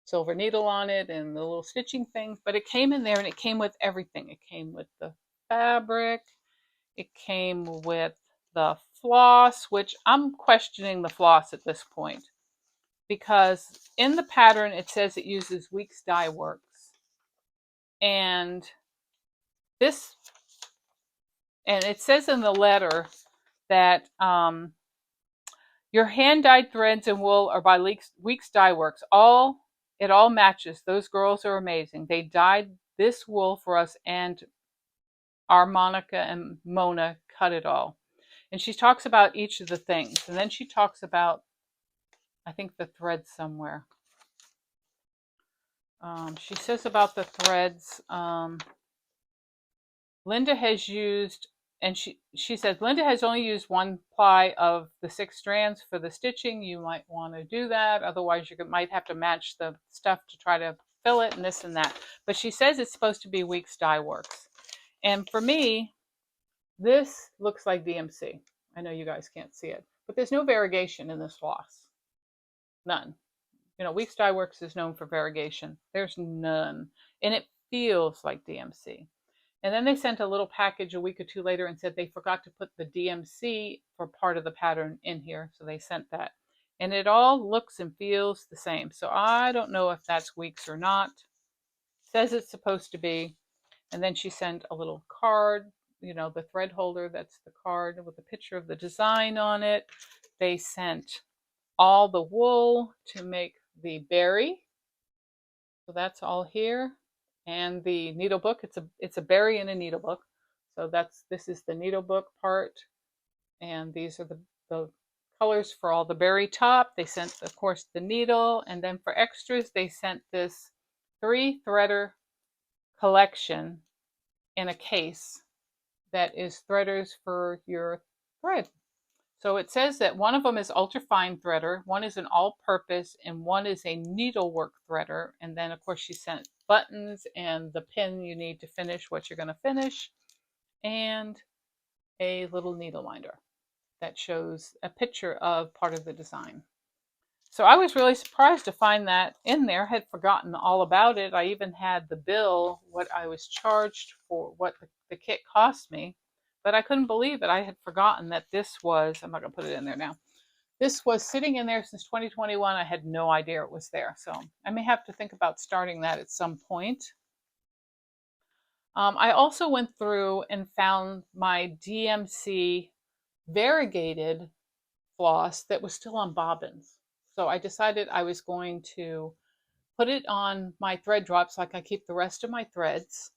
Silver Needle on it and the little stitching thing. But it came in there, and it came with everything. It came with the fabric. It came with the floss, which I'm questioning the floss at this point, because in the pattern it says it uses Weeks Dye Works, and it says in the letter that your hand dyed threads and wool are by Weeks Dye Works. It all matches. Those girls are amazing. They dyed this wool for us, and our Monica and Mona cut it all. And she talks about each of the things. And then she talks about, I think, the threads somewhere. She says about the threads, Linda has used, and she says, Linda has only used 1 ply of the 6 strands for the stitching. You might want to do that. Otherwise, you might have to match the stuff to try to fill it and this and that. But she says it's supposed to be Weeks Dye Works. And for me, this looks like DMC. I know you guys can't see it, but there's no variegation in this floss. None. Weeks Dye Works is known for variegation. There's none. And it feels like DMC. And then they sent a little package a week or 2 later and said they forgot to put the DMC for part of the pattern in here. So they sent that. And it all looks and feels the same. So I don't know if that's weeks or not. It says it's supposed to be. And then she sent a little card, you know, the thread holder, that's the card with a picture of the design on it. They sent all the wool to make the berry. So that's all here. And the needle book, it's a berry and a needle book. So this is the needle book part. And these are the colors for all the berry top. They sent, of course, the needle. And then for extras, they sent this 3-threader collection in a case that is threaders for your thread. So it says that one of them is ultrafine threader, one is an all-purpose, and one is a needlework threader. And then, of course, she sent buttons and the pin you need to finish what you're going to finish, and a little needle minder that shows a picture of part of the design. So I was really surprised to find that in there. I had forgotten all about it. I even had the bill, what I was charged for, what the kit cost me. But I couldn't believe it. I had forgotten that this was, I'm not going to put it in there now. This was sitting in there since 2021. I had no idea it was there. So I may have to think about starting that at some point. I also went through and found my DMC variegated floss that was still on bobbins. So I decided I was going to put it on my thread drops like I keep the rest of my threads.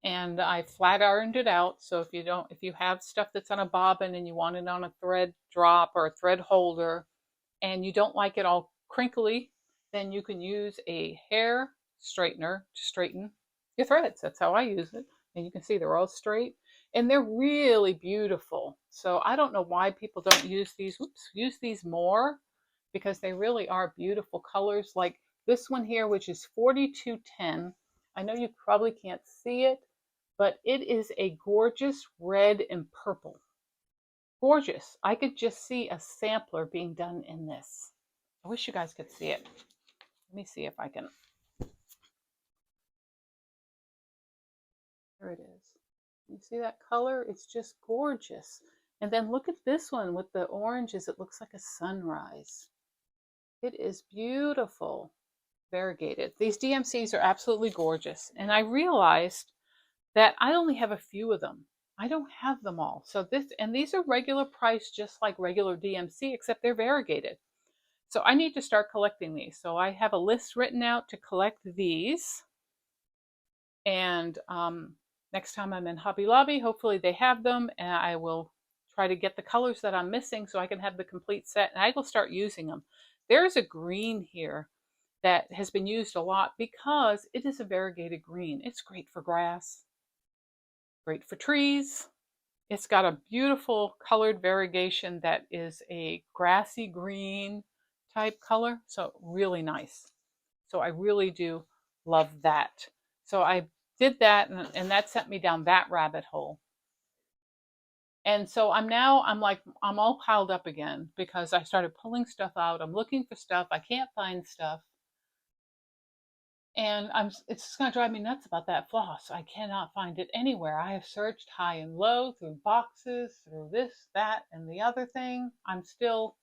And I flat ironed it out. So if you have stuff that's on a bobbin and you want it on a thread drop or a thread holder and you don't like it all crinkly, then you can use a hair straightener to straighten your threads. That's how I use it. And you can see they're all straight and they're really beautiful. So I don't know why people don't use these more, because they really are beautiful colors. Like this one here, which is 4210. I know you probably can't see it, but it is a gorgeous red and purple. Gorgeous. I could just see a sampler being done in this. I wish you guys could see it. Let me see if I can. There it is. You see that color? It's just gorgeous. And then look at this one with the oranges. It looks like a sunrise. It is beautiful. Variegated. These DMCs are absolutely gorgeous. And I realized that I only have a few of them. I don't have them all. So these are regular price, just like regular DMC, except they're variegated. So I need to start collecting these. So I have a list written out to collect these. And next time I'm in Hobby Lobby, hopefully they have them, and I will try to get the colors that I'm missing so I can have the complete set, and I will start using them. There's a green here that has been used a lot because it is a variegated green. It's great for grass, great for trees. It's got a beautiful colored variegation that is a grassy green type color, so really nice. So I really do love that. So I did that, and that sent me down that rabbit hole. And so I'm all piled up again because I started pulling stuff out. I'm looking for stuff. I can't find stuff. And it's just going to drive me nuts about that floss. I cannot find it anywhere. I have searched high and low through boxes, through this, that, and the other thing. I'm still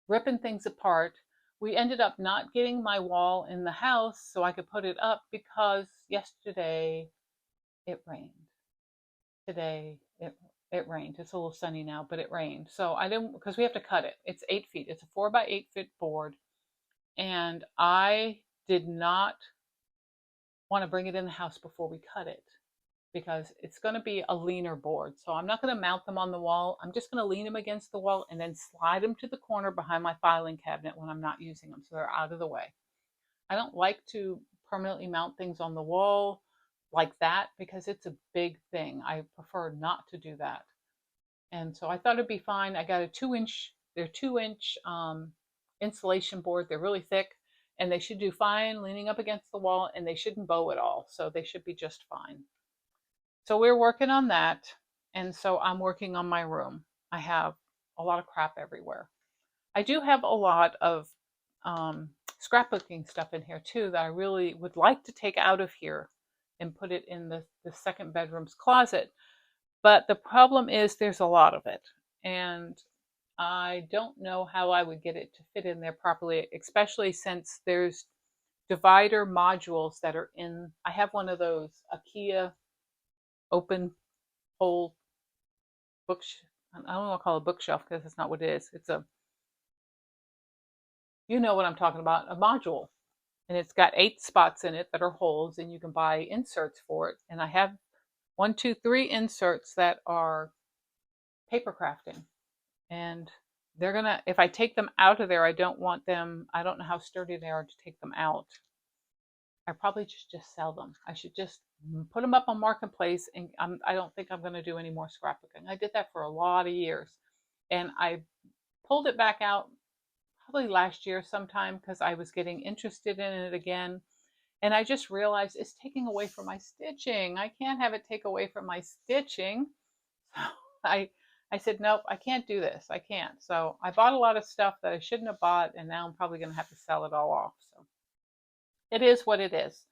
ripping things apart. We ended up not getting my wall in the house so I could put it up because yesterday it rained. Today it rained. It's a little sunny now, but it rained. So I didn't, because we have to cut it. It's 8 feet. It's a 4 by 8 foot board. And I did not want to bring it in the house before we cut it because it's going to be a leaner board. So I'm not going to mount them on the wall. I'm just going to lean them against the wall and then slide them to the corner behind my filing cabinet when I'm not using them, so they're out of the way. I don't like to permanently mount things on the wall like that because it's a big thing. I prefer not to do that. And so I thought it'd be fine. I got a 2-inch, they're 2-inch insulation board. They're really thick and they should do fine leaning up against the wall, and they shouldn't bow at all. So they should be just fine. So we're working on that. And so I'm working on my room. I have a lot of crap everywhere. I do have a lot of scrapbooking stuff in here too that I really would like to take out of here and put it in the second bedroom's closet. But the problem is there's a lot of it. And I don't know how I would get it to fit in there properly, especially since there's divider modules that are in. I have one of those IKEA open hole book. I don't want to call it a bookshelf because that's not what it is. It's a, you know what I'm talking about, a module. And it's got 8 spots in it that are holes, and you can buy inserts for it. And I have 1, 2, 3 inserts that are paper crafting. And they're gonna, if I take them out of there, I don't want them, I don't know how sturdy they are to take them out. I probably should just sell them. I should just put them up on Marketplace, and I don't think I'm going to do any more scrapbooking. I did that for a lot of years, and I pulled it back out probably last year sometime because I was getting interested in it again, and I just realized it's taking away from my stitching. I can't have it take away from my stitching. So I said, nope, I can't do this. I can't. So I bought a lot of stuff that I shouldn't have bought, and now I'm probably going to have to sell it all off. So it is what it is.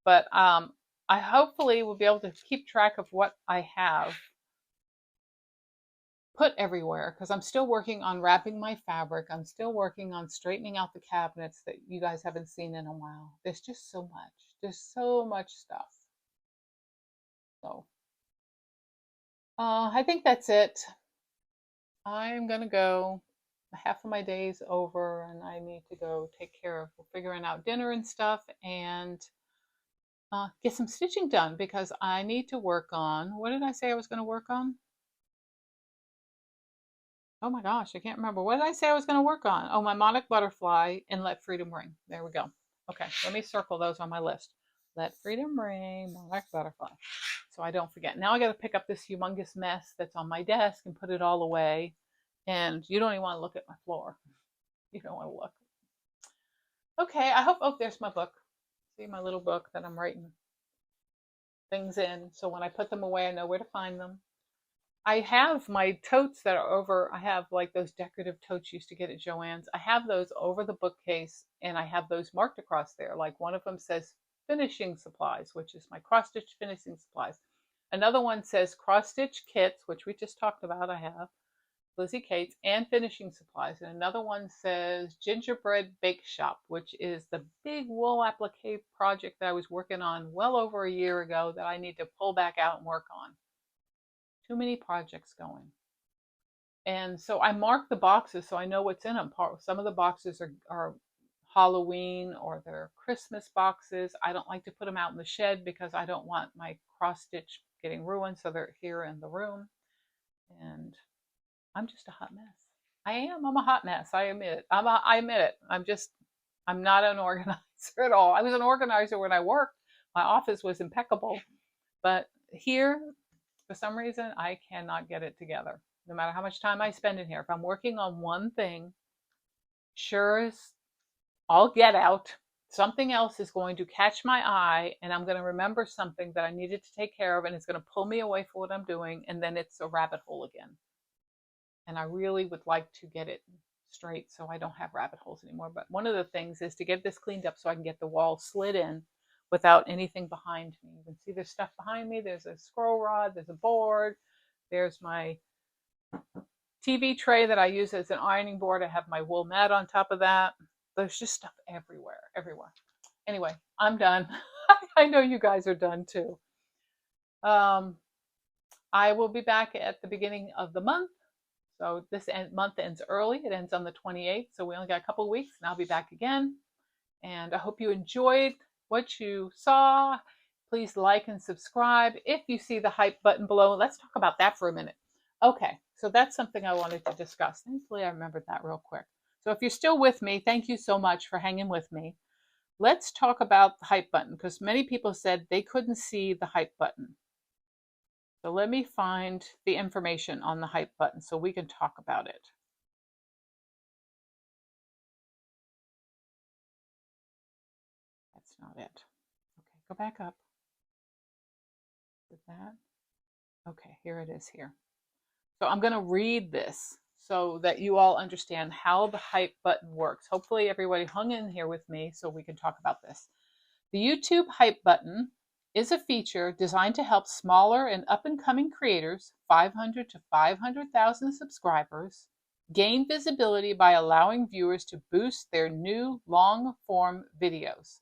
But I hopefully will be able to keep track of what I have put everywhere, because I'm still working on wrapping my fabric. I'm still working on straightening out the cabinets that you guys haven't seen in a while. There's just so much. There's so much stuff. So I think that's it. I'm going to go. Half of my day's over, and I need to go take care of figuring out dinner and stuff, and get some stitching done, because I need to work on, what did I say I was going to work on? Oh my gosh, I can't remember. What did I say I was going to work on? Oh, my monarch butterfly and Let Freedom Ring. There we go. Okay, let me circle those on my list. Let Freedom Ring, monarch butterfly. So I don't forget. Now I got to pick up this humongous mess that's on my desk and put it all away. And you don't even want to look at my floor. You don't want to look. Okay, I hope, oh, there's my book. See my little book that I'm writing things in. So when I put them away, I know where to find them. I have my totes that are over. I have like those decorative totes you used to get at Joann's. I have those over the bookcase, and I have those marked across there. Like one of them says finishing supplies, which is my cross stitch finishing supplies. Another one says cross stitch kits, which we just talked about. I have Lizzie Kate's, and finishing supplies. And another one says gingerbread bake shop, which is the big wool applique project that I was working on well over a year ago that I need to pull back out and work on. Too many projects going. And so I mark the boxes so I know what's in them. Some of the boxes are Halloween, or they're Christmas boxes. I don't like to put them out in the shed because I don't want my cross stitch getting ruined, so they're here in the room. And I'm just a hot mess. I am. I'm a hot mess. I admit it. I admit it. I'm not an organizer at all. I was an organizer when I worked. My office was impeccable. But here, for some reason, I cannot get it together. No matter how much time I spend in here. If I'm working on one thing, sure as all get out, something else is going to catch my eye, and I'm going to remember something that I needed to take care of, and it's going to pull me away from what I'm doing, and then it's a rabbit hole again. And I really would like to get it straight so I don't have rabbit holes anymore. But one of the things is to get this cleaned up so I can get the wall slid in without anything behind me. You can see there's stuff behind me. There's a scroll rod, there's a board, there's my TV tray that I use as an ironing board. I have my wool mat on top of that. There's just stuff everywhere, everywhere. Anyway, I'm done. I know you guys are done too. I will be back at the beginning of the month. So this month ends early. It ends on the 28th. So we only got a couple of weeks, and I'll be back again. And I hope you enjoyed what you saw. Please like and subscribe. If you see the hype button below, let's talk about that for a minute. Okay, so that's something I wanted to discuss. Thankfully, I remembered that real quick. So if you're still with me, thank you so much for hanging with me. Let's talk about the hype button, because many people said they couldn't see the hype button. So let me find the information on the hype button so we can talk about it. That's not it. Okay, go back up. Is that? Okay, here it is here. So I'm going to read this so that you all understand how the hype button works. Hopefully everybody hung in here with me so we can talk about this. The YouTube hype button is a feature designed to help smaller and up-and-coming creators, 500 to 500,000 subscribers, Gain visibility by allowing viewers to boost their new long-form videos.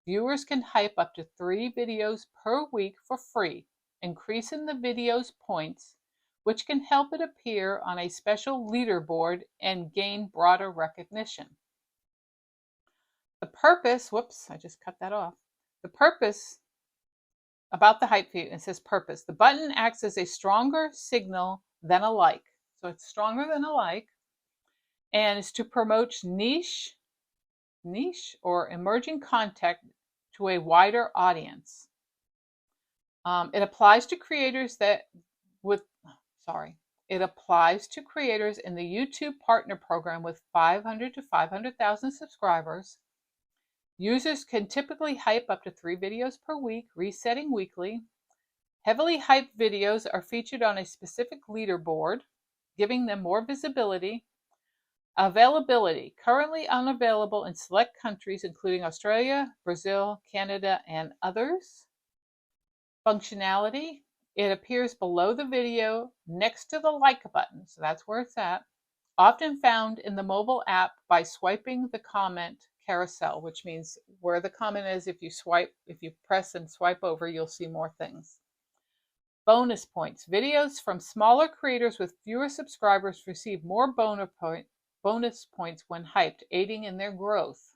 Viewers can hype up to 3 videos per week for free, increasing the video's points, which can help it appear on a special leaderboard and gain broader recognition. The purpose, whoops, I just cut that off. The purpose about the hype feed, it says purpose. The button acts as a stronger signal than a like. So it's stronger than a like, and is to promote niche or emerging content to a wider audience. It applies to creators It applies to creators in the YouTube Partner Program with 500 to 500,000 subscribers. Users can typically hype up to 3 videos per week, resetting weekly. Heavily hyped videos are featured on a specific leaderboard, giving them more visibility. Availability, currently unavailable in select countries including Australia, Brazil, Canada, and others. Functionality, it appears below the video next to the like button, so that's where it's at. Often found in the mobile app by swiping the comment carousel, which means where the comment is, if you press and swipe over, you'll see more things. Bonus points. Videos from smaller creators with fewer subscribers receive more bonus points when hyped, aiding in their growth.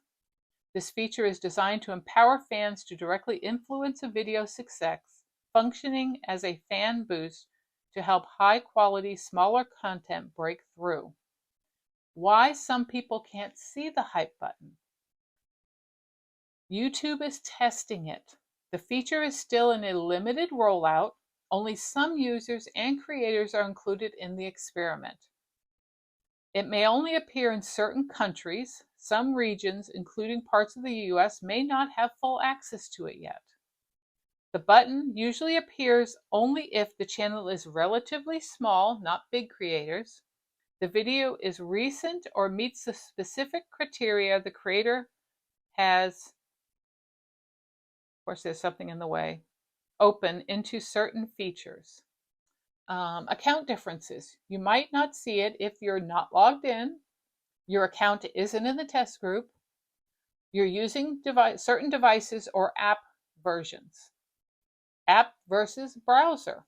This feature is designed to empower fans to directly influence a video's success, functioning as a fan boost to help high-quality, smaller content break through. Why some people can't see the hype button. YouTube is testing it. The feature is still in a limited rollout. Only some users and creators are included in the experiment. It may only appear in certain countries. Some regions, including parts of the US, may not have full access to it yet. The button usually appears only if the channel is relatively small, not big creators. The video is recent or meets the specific criteria the creator has, of course there's something in the way, open into certain features. Account differences. You might not see it if you're not logged in, your account isn't in the test group, you're using certain devices or app versions. App versus browser.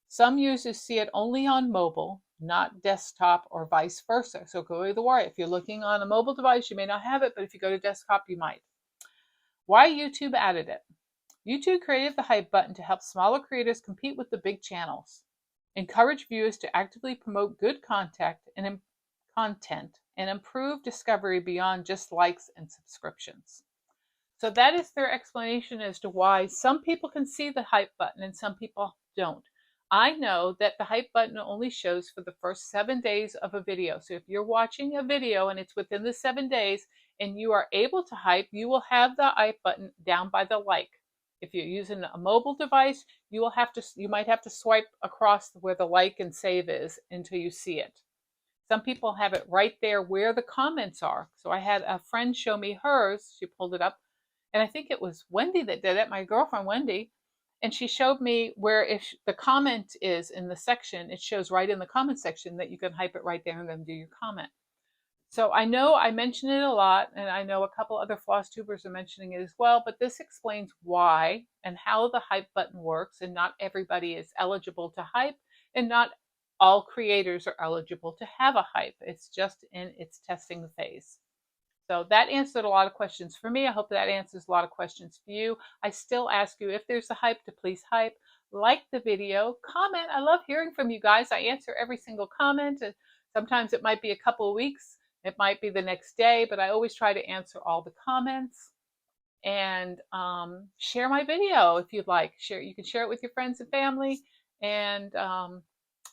Some users see it only on mobile, not desktop or vice versa. So go either way. If you're looking on a mobile device, you may not have it, but if you go to desktop, you might. Why YouTube added it? YouTube created the hype button to help smaller creators compete with the big channels, encourage viewers to actively promote good content and improve discovery beyond just likes and subscriptions. So that is their explanation as to why some people can see the hype button and some people don't. I know that the hype button only shows for the first 7 days of a video. So if you're watching a video and it's within the 7 days and you are able to hype, you will have the hype button down by the like. If you're using a mobile device, you might have to swipe across where the like and save is until you see it. Some people have it right there where the comments are. So I had a friend show me hers. She pulled it up. And I think it was Wendy that did it, my girlfriend Wendy. And she showed me where if the comment is in the section, it shows right in the comment section that you can hype it right there and then do your comment. So I know I mention it a lot, and I know a couple other Flosstubers are mentioning it as well, but this explains why and how the hype button works, and not everybody is eligible to hype, and not all creators are eligible to have a hype. It's just in its testing phase. So that answered a lot of questions for me. I hope that answers a lot of questions for you. I still ask you, if there's a hype, to please hype, like the video, comment. I love hearing from you guys. I answer every single comment. Sometimes it might be a couple of weeks. It might be the next day, but I always try to answer all the comments. And share my video if you'd like. You can share it with your friends and family, and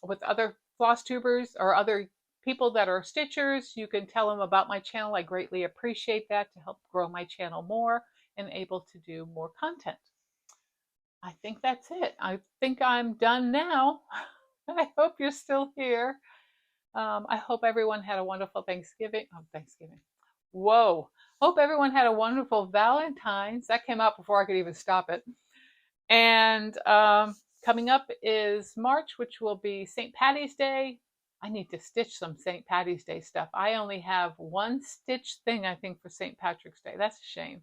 with other Flosstubers or other people that are stitchers. You can tell them about my channel. I greatly appreciate that to help grow my channel more and able to do more content. I think that's it. I think I'm done now. I hope you're still here. I hope everyone had a wonderful Thanksgiving. Whoa. Hope everyone had a wonderful Valentine's. That came out before I could even stop it. And coming up is March, which will be St. Patty's Day. I need to stitch some St. Patty's Day stuff. I only have one stitch thing, I think, for St. Patrick's Day. That's a shame,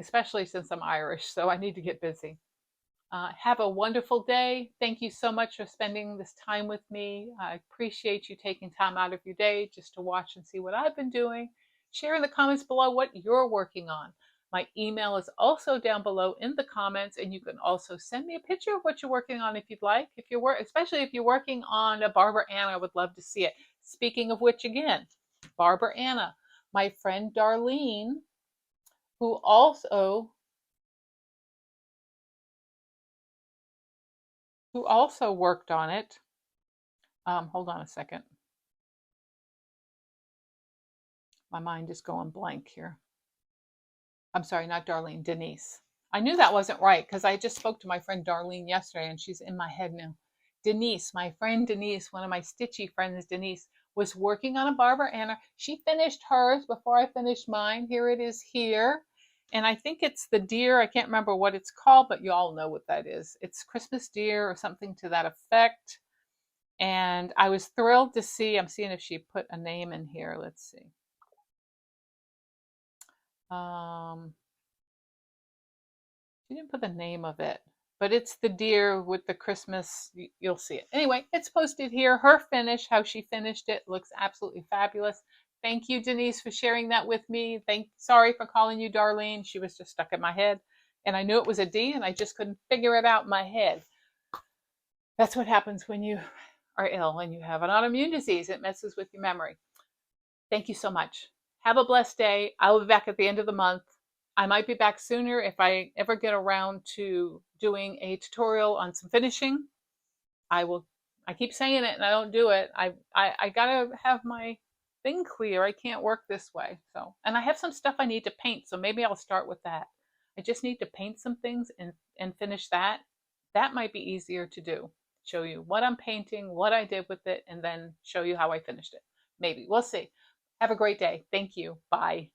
especially since I'm Irish, so I need to get busy. Have a wonderful day. Thank you so much for spending this time with me. I appreciate you taking time out of your day just to watch and see what I've been doing. Share in the comments below what you're working on. My email is also down below in the comments, and you can also send me a picture of what you're working on if you'd like. Especially if you're working on a Barbara Ann, I would love to see it. Speaking of which, again, Barbara Anna, my friend Darlene, who also worked on it. Hold on a second. My mind is going blank here. I'm sorry, not Darlene, Denise. I knew that wasn't right because I just spoke to my friend Darlene yesterday and she's in my head now. Denise, my friend Denise, one of my Stitchy friends, Denise, was working on a Barbara Anna. She finished hers before I finished mine. Here it is here. And I think it's the deer. I can't remember what it's called, but you all know what that is. It's Christmas deer or something to that effect. And I was thrilled to see, I'm seeing if she put a name in here. Let's see. She didn't put the name of it, but it's the deer with the Christmas. You'll see it. Anyway, it's posted here. Her finish, how she finished it, looks absolutely fabulous. Thank you, Denise, for sharing that with me. Sorry for calling you Darlene. She was just stuck in my head. And I knew it was a D, and I just couldn't figure it out in my head. That's what happens when you are ill and you have an autoimmune disease. It messes with your memory. Thank you so much. Have a blessed day. I will be back at the end of the month. I might be back sooner if I ever get around to doing a tutorial on some finishing. I will. I keep saying it and I don't do it. I gotta have my thing clear. I can't work this way. So, and I have some stuff I need to paint, so maybe I'll start with that. I just need to paint some things and finish that. That might be easier to do. Show you what I'm painting, what I did with it, and then show you how I finished it. Maybe. We'll see. Have a great day. Thank you. Bye.